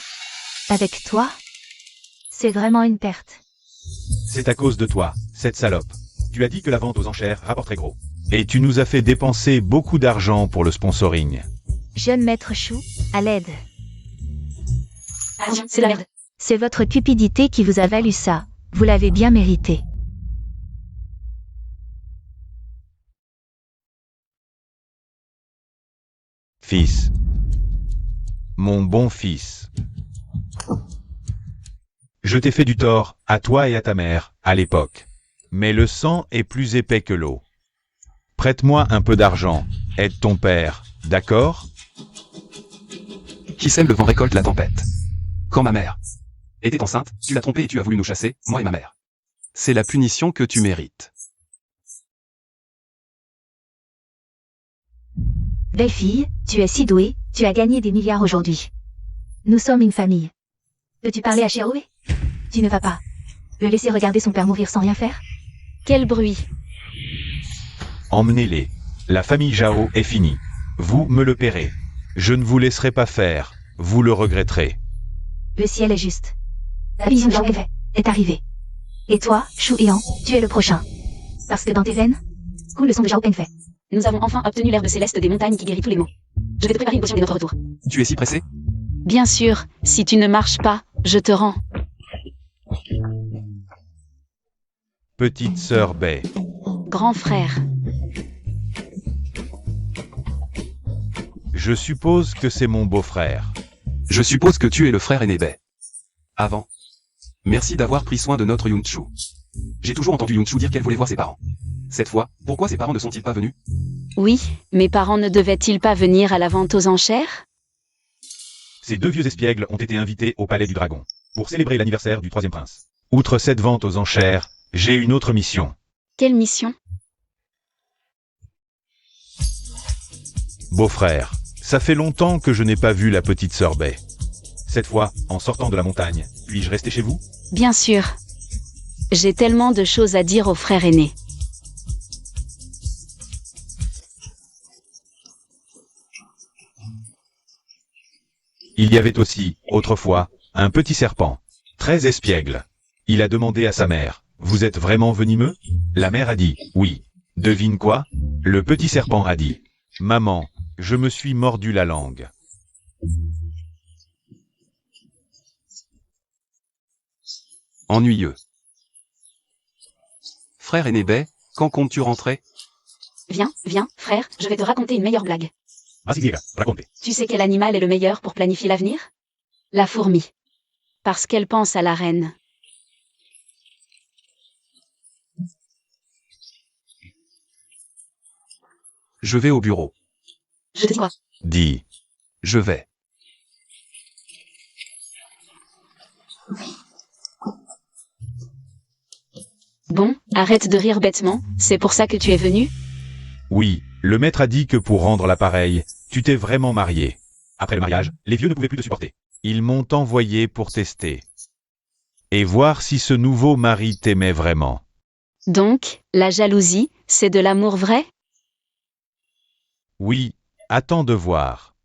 Avec toi, c'est vraiment une perte. C'est à cause de toi, cette salope. Tu as dit que la vente aux enchères rapporterait gros. Et tu nous as fait dépenser beaucoup d'argent pour le sponsoring. Jeune maître Chou, à l'aide. C'est la merde. C'est votre cupidité qui vous a valu ça. Vous l'avez bien mérité. Fils. Mon bon fils. Je t'ai fait du tort, à toi et à ta mère, à l'époque. Mais le sang est plus épais que l'eau. Prête-moi un peu d'argent, aide ton père, d'accord? Qui sème le vent récolte la tempête. Quand ma mère était enceinte, tu l'as trompée et tu as voulu nous chasser, moi et ma mère. C'est la punition que tu mérites. Belle fille, tu es si douée, Tu as gagné des milliards aujourd'hui. Nous sommes une famille. Peux-tu parler à Chiaoé? Tu ne vas pas le laisser regarder son père mourir sans rien faire? Quel bruit! Emmenez-les. La famille Zhao est finie. Vous me le paierez. Je ne vous laisserai pas faire. Vous le regretterez. Le ciel est juste. La vision de Zhao Enfei est arrivée. Et toi, Shu Yang, tu es le prochain. Parce que dans tes veines coule le sang de Zhao Enfei. Nous avons enfin obtenu l'herbe céleste des montagnes qui guérit tous les maux. Je vais te préparer une potion dès notre retour. Tu es si pressé? Bien sûr, si tu ne marches pas, je te rends. Petite sœur Bai. Grand frère. Je suppose que c'est mon beau-frère. Je suppose que tu es le frère aîné Bai. Avant. Merci d'avoir pris soin de notre Yunchu. J'ai toujours entendu Yunchu dire qu'elle voulait voir ses parents. Cette fois, pourquoi ses parents ne sont-ils pas venus? Oui, mes parents ne devaient-ils pas venir à la vente aux enchères? Ces deux vieux espiègles ont été invités au Palais du Dragon pour célébrer l'anniversaire du troisième prince. Outre cette vente aux enchères, j'ai une autre mission. Quelle mission? Beau-frère, ça fait longtemps que je n'ai pas vu la petite sœur Bai. Cette fois, en sortant de la montagne, puis-je rester chez vous? Bien sûr. J'ai tellement de choses à dire au frère aîné. Il y avait aussi, autrefois, un petit serpent, très espiègle. Il a demandé à sa mère, « Vous êtes vraiment venimeux ?» La mère a dit, « Oui. » Devine quoi? Le petit serpent a dit, « Maman, je me suis mordu la langue. » Ennuyeux. Frère aîné Bai, quand comptes-tu rentrer? Viens, frère, je vais te raconter une meilleure blague. Vas-y, Diego, racontez. Tu sais quel animal est le meilleur pour planifier l'avenir? La fourmi. Parce qu'elle pense à la reine. Je vais au bureau. Je te dis quoi? Dis. Je vais. Bon, arrête de rire bêtement, c'est pour ça que tu es venu? Oui, le maître a dit que pour rendre l'appareil, tu t'es vraiment marié. Après le mariage, les vieux ne pouvaient plus te supporter. Ils m'ont envoyé pour tester. Et voir si ce nouveau mari t'aimait vraiment. Donc, la jalousie, c'est de l'amour vrai? Oui, attends de voir.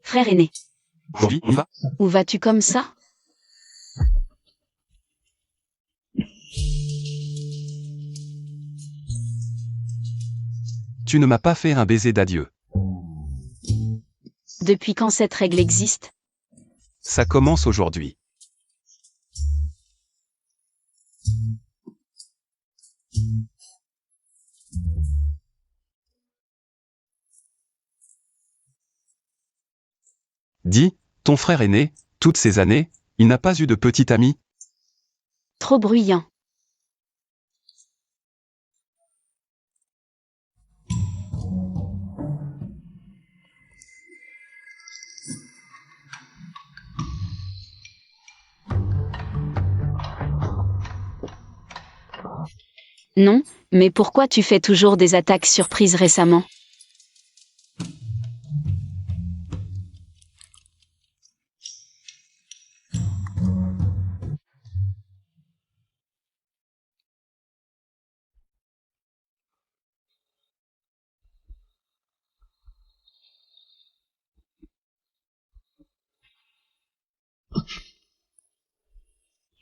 Frère aîné, Aujourd'hui, on y va? où vas-tu comme ça? Tu ne m'as pas fait un baiser d'adieu. Depuis quand cette règle existe? Ça commence aujourd'hui. Dis, ton frère aîné, toutes ces années, il n'a pas eu de petit ami? Trop bruyant. Non, mais pourquoi tu fais toujours des attaques surprises récemment?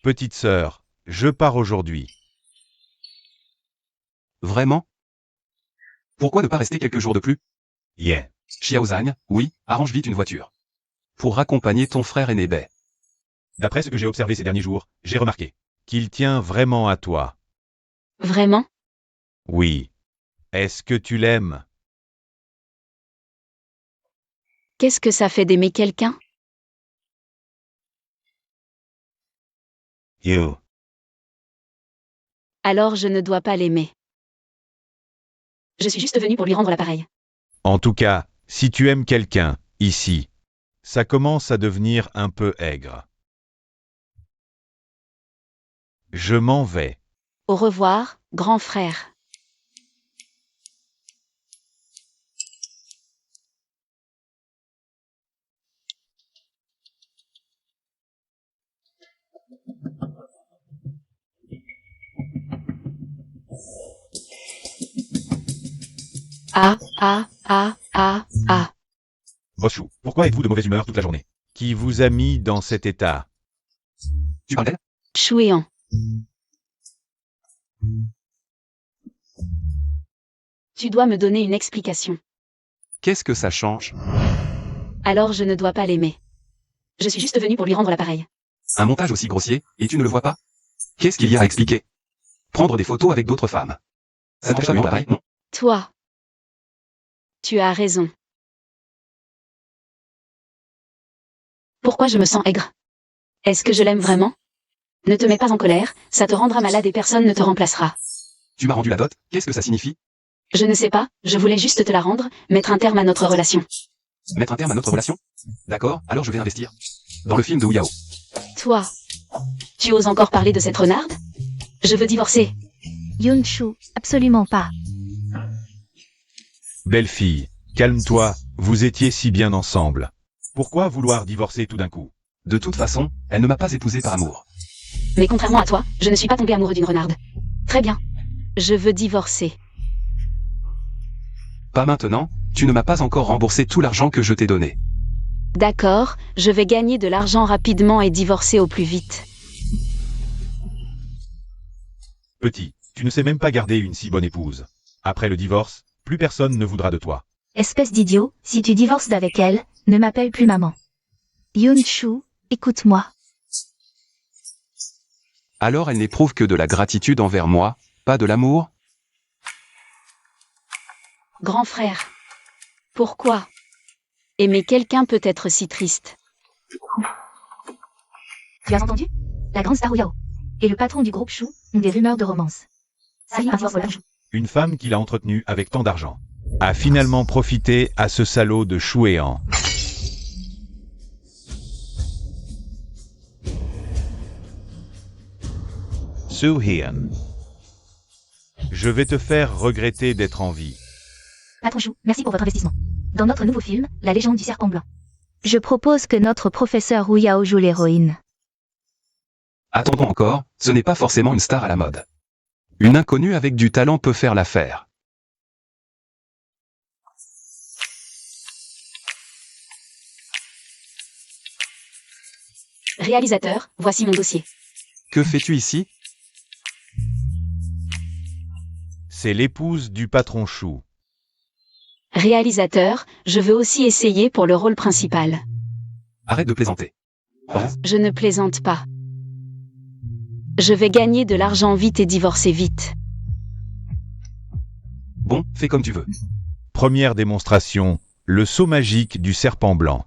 Petite sœur, je pars aujourd'hui. Vraiment? Pourquoi ne pas rester quelques jours de plus? Yeah. Xiaozang, oui, arrange vite une voiture. Pour raccompagner ton frère aîné Bai. D'après ce que j'ai observé ces derniers jours, j'ai remarqué qu'il tient vraiment à toi. Vraiment? Oui. Est-ce que tu l'aimes? Qu'est-ce que ça fait d'aimer quelqu'un? You. Alors je ne dois pas l'aimer. Je suis juste venue pour lui rendre l'appareil. En tout cas, si tu aimes quelqu'un, ici, ça commence à devenir un peu aigre. Je m'en vais. Au revoir, Grand frère. Ah, ah, ah, ah, ah. Boss Chou, pourquoi êtes-vous de mauvaise humeur toute la journée? Qui vous a mis dans cet état? Tu parles d'elle? Chouéant. Tu dois me donner une explication. Qu'est-ce que ça change? Alors je ne dois pas l'aimer. Je suis juste venue pour lui rendre l'appareil. Un montage aussi grossier, et tu ne le vois pas? Qu'est-ce qu'il y a à expliquer? Prendre des photos avec d'autres femmes. Ça ne touche pas lui l'appareil, non? Toi. Tu as raison. Pourquoi je me sens aigre? Est-ce que je l'aime vraiment? Ne te mets pas en colère, ça te rendra malade et personne ne te remplacera. Tu m'as rendu la dot, qu'est-ce que ça signifie? Je ne sais pas, je voulais juste te la rendre, mettre un terme à notre relation. Mettre un terme à notre relation? D'accord, alors je vais investir. Dans le film de Wu Yao. Toi. Tu oses encore parler de cette renarde? Je veux divorcer. Yun-Shu, absolument pas. Belle fille, calme-toi, vous étiez si bien ensemble. Pourquoi vouloir divorcer tout d'un coup? De toute façon, elle ne m'a pas épousé par amour. Mais contrairement à toi, je ne suis pas tombé amoureux d'une renarde. Très bien. Je veux divorcer. Pas maintenant, tu ne m'as pas encore remboursé tout l'argent que je t'ai donné. D'accord, je vais gagner de l'argent rapidement et divorcer au plus vite. Petit, tu ne sais même pas garder une si bonne épouse. Après le divorce, plus personne ne voudra de toi. Espèce d'idiot, si tu divorces d'avec elle, ne m'appelle plus maman. Yun-Shu, écoute-moi. Alors elle n'éprouve que de la gratitude envers moi, pas de l'amour? Grand frère. Pourquoi? Aimer quelqu'un peut être si triste. Tu as entendu? La grande star Wu Yao et le patron du groupe Shu ont des rumeurs de romance. Salut à voir Shu. Une femme qu'il a entretenue avec tant d'argent a finalement profité à ce salaud de Chouéan. Soo-Hyun. Je vais te faire regretter d'être en vie. Patron Shu, merci pour votre investissement. Dans notre nouveau film, La légende du serpent blanc. Je propose que notre professeur Wu Yao joue l'héroïne. Attendons encore, ce n'est pas forcément une star à la mode. Une inconnue avec du talent peut faire l'affaire. Réalisateur, voici mon dossier. Que fais-tu ici? C'est l'épouse du patron Chou. Réalisateur, je veux aussi essayer pour le rôle principal. Arrête de plaisanter. Je ne plaisante pas. Je vais gagner de l'argent vite et divorcer vite. Bon, fais comme tu veux. Première démonstration, le saut magique du serpent blanc.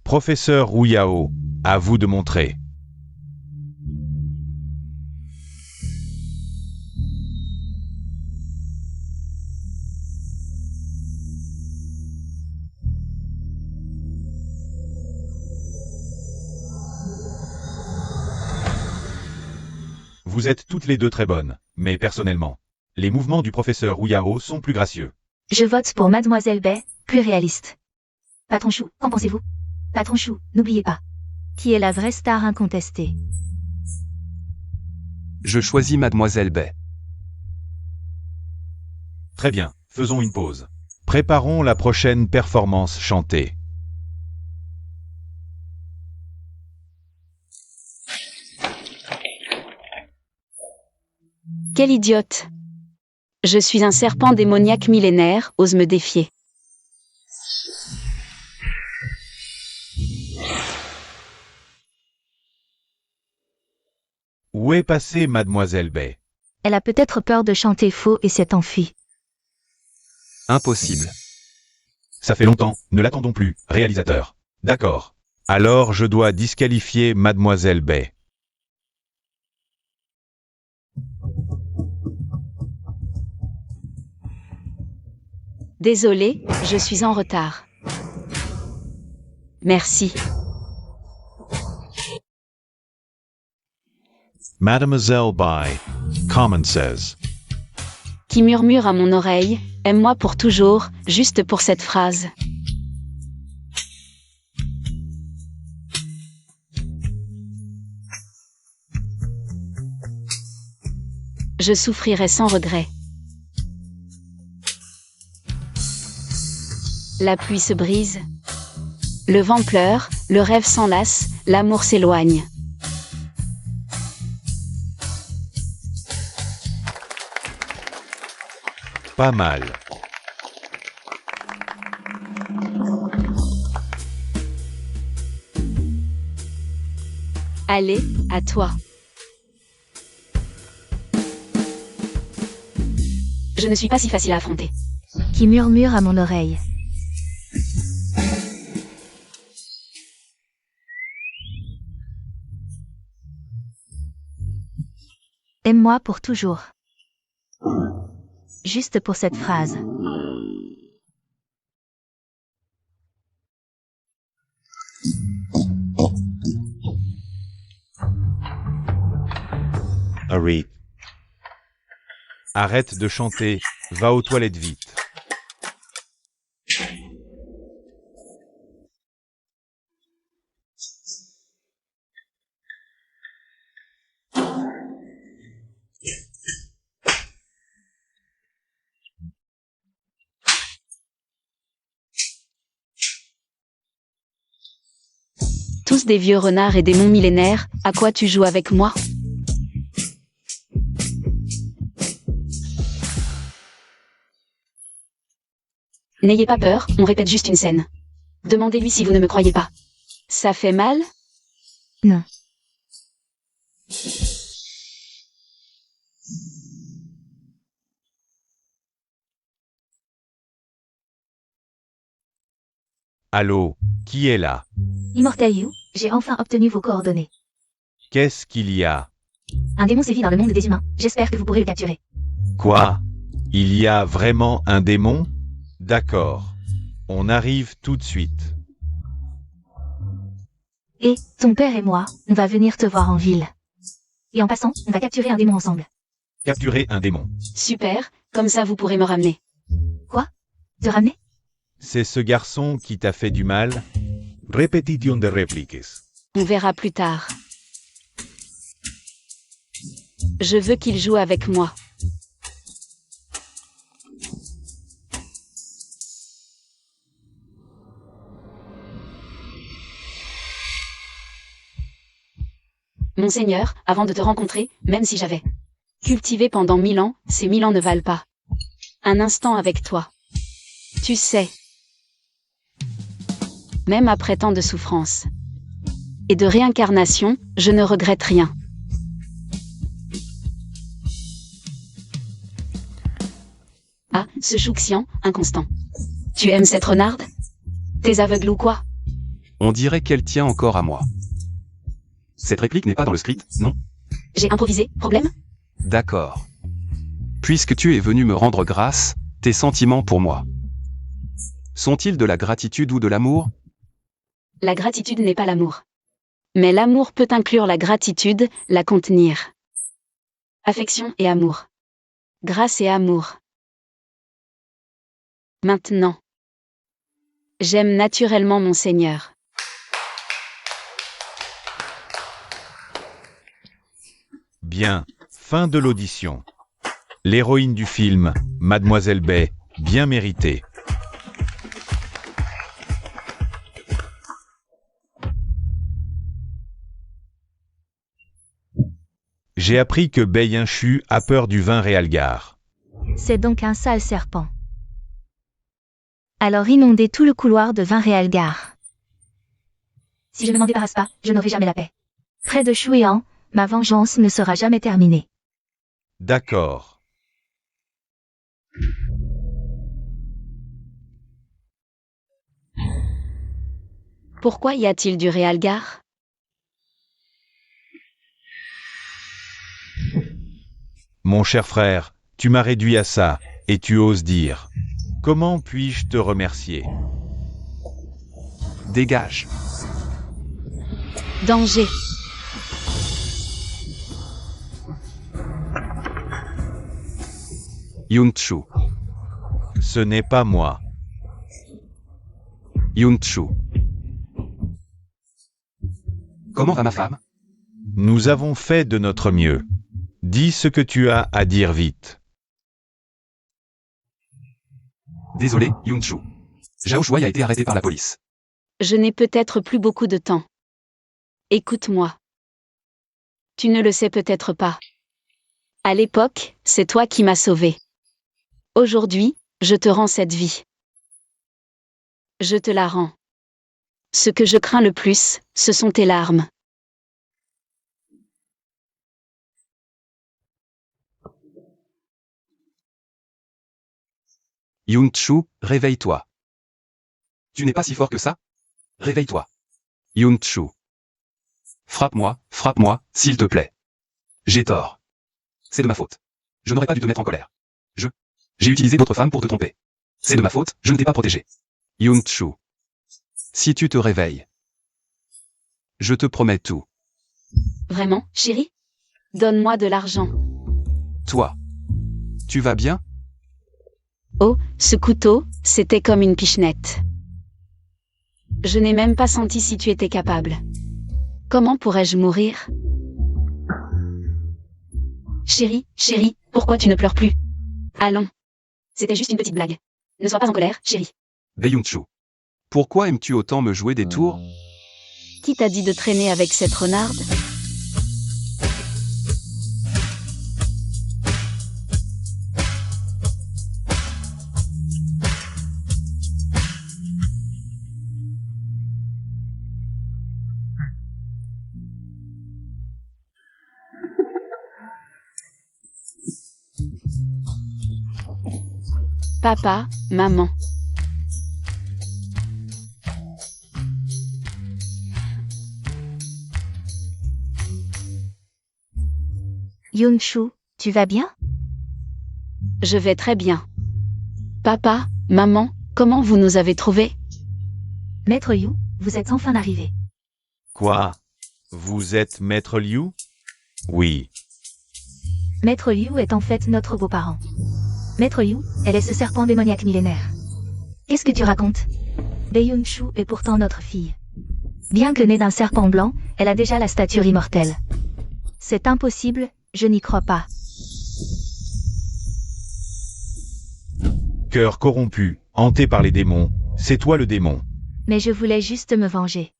Professeur Wu Yao, à vous de montrer. Vous êtes toutes les deux très bonnes, mais personnellement, les mouvements du professeur Wu Yao sont plus gracieux. Je vote pour Mademoiselle Bai, plus réaliste. Patron Shu, qu'en pensez-vous? Patron Shu, n'oubliez pas. Qui est la vraie star incontestée? Je choisis Mademoiselle Bai. Très bien, faisons une pause. Préparons la prochaine performance chantée. Quel idiote! Je suis un serpent démoniaque millénaire, ose me défier. Où est passée Mademoiselle Bai? Elle a peut-être peur de chanter faux et s'est enfuie. Impossible. Ça fait longtemps, ne l'attendons plus, réalisateur. D'accord. Alors je dois disqualifier Mademoiselle Bai. Désolé, je suis en retard. Merci. Mademoiselle by Common says. Qui murmure à mon oreille, aime-moi pour toujours, juste pour cette phrase. Je souffrirai sans regret. La pluie se brise. Le vent pleure, le rêve s'enlace, l'amour s'éloigne. Pas mal. Allez, à toi. Je ne suis pas si facile à affronter. Qui murmure à mon oreille. Aime-moi pour toujours. Juste pour cette phrase. Arrête. Arrête de chanter, va aux toilettes vite. Tous des vieux renards et des monts millénaires, à quoi tu joues avec moi? N'ayez pas peur, on répète juste une scène. Demandez-lui si vous ne me croyez pas. Ça fait mal? Non. Allô, qui est là? Immortel You, j'ai enfin obtenu vos coordonnées. Qu'est-ce qu'il y a? Un démon sévit dans le monde des humains. J'espère que vous pourrez le capturer. Quoi? Il y a vraiment un démon? D'accord. On arrive tout de suite. Et, ton père et moi, on va venir te voir en ville. Et en passant, on va capturer un démon ensemble. Capturer un démon. Super, comme ça vous pourrez me ramener. Quoi? Te ramener? C'est ce garçon qui t'a fait du mal? Repetition de répliques. On verra plus tard. Je veux qu'il joue avec moi. Monseigneur, avant de te rencontrer, même si j'avais cultivé pendant 1000 ans, ces 1000 ans ne valent pas un instant avec toi. Tu sais. Même après tant de souffrance et de réincarnation, je ne regrette rien. Ah, ce chouxian, inconstant. Tu aimes cette renarde? T'es aveugle ou quoi? On dirait qu'elle tient encore à moi. Cette réplique n'est pas dans le script, non? J'ai improvisé, problème? D'accord. Puisque tu es venu me rendre grâce, tes sentiments pour moi sont-ils de la gratitude ou de l'amour? La gratitude n'est pas l'amour. Mais l'amour peut inclure la gratitude, la contenir. Affection et amour. Grâce et amour. Maintenant. J'aime naturellement mon Seigneur. Bien, fin de l'audition. L'héroïne du film, Mademoiselle Bay, bien méritée. J'ai appris que Bayenchu a peur du vin Réalgar. C'est donc un sale serpent. Alors inondez tout le couloir de vin Réalgar. Si je ne m'en débarrasse pas, je n'aurai jamais la paix. Près de Chouéan, ma vengeance ne sera jamais terminée. D'accord. Pourquoi y a-t-il du Réalgar? Mon cher frère, tu m'as réduit à ça, et tu oses dire Comment puis-je te remercier? Dégage. Danger. Yunchu. Ce n'est pas moi. Yunchu. Comment va ma femme? Nous avons fait de notre mieux. Dis ce que tu as à dire vite. Désolé, Yunchu. Zhao Shuai a été arrêté par la police. Je n'ai peut-être plus beaucoup de temps. Écoute-moi. Tu ne le sais peut-être pas. À l'époque, c'est toi qui m'as sauvé. Aujourd'hui, je te rends cette vie. Je te la rends. Ce que je crains le plus, ce sont tes larmes. Yunchu, réveille-toi. Tu n'es pas si fort que ça? Réveille-toi. Yunchu. Frappe-moi, s'il te plaît. J'ai tort. C'est de ma faute. Je n'aurais pas dû te mettre en colère. J'ai utilisé d'autres femmes pour te tromper. C'est de ma faute, je ne t'ai pas protégé. Yunchu. Si tu te réveilles, je te promets tout. Vraiment, chérie? Donne-moi de l'argent. Toi. Tu vas bien? Oh, ce couteau, c'était comme une pichenette. Je n'ai même pas senti si tu étais capable. Comment pourrais-je mourir? Chérie, pourquoi tu ne pleures plus? Allons. C'était juste une petite blague. Ne sois pas en colère, chérie. Yunchu. Pourquoi aimes-tu autant me jouer des tours? Qui t'a dit de traîner avec cette renarde? Papa, maman. Yunchu, tu vas bien? Je vais très bien. Papa, maman, comment vous nous avez trouvés? Maître Yu, vous êtes enfin arrivé. Quoi? Vous êtes Maître Liu? Oui. Maître Yu est en fait notre beau-parent. Maître Yu, elle est ce serpent démoniaque millénaire. Qu'est-ce que tu racontes? Yunchu est pourtant notre fille. Bien que née d'un serpent blanc, elle a déjà la stature immortelle. C'est impossible, je n'y crois pas. Cœur corrompu, hanté par les démons, c'est toi le démon. Mais je voulais juste me venger.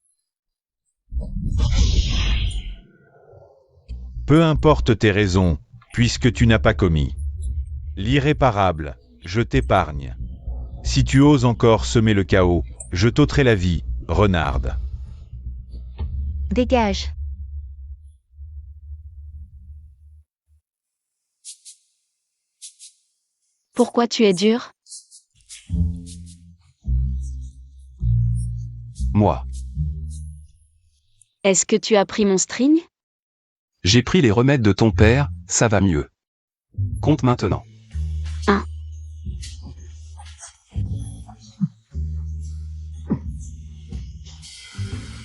Peu importe tes raisons, puisque tu n'as pas commis. L'irréparable, je t'épargne. Si tu oses encore semer le chaos, je t'ôterai la vie, renarde. Dégage. Pourquoi tu es dur? Moi. Est-ce que tu as pris mon string? J'ai pris les remèdes de ton père, ça va mieux. Compte maintenant. 1.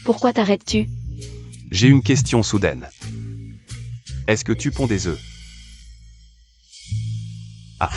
Pourquoi t'arrêtes-tu? J'ai une question soudaine. Est-ce que tu ponds des œufs? Ah.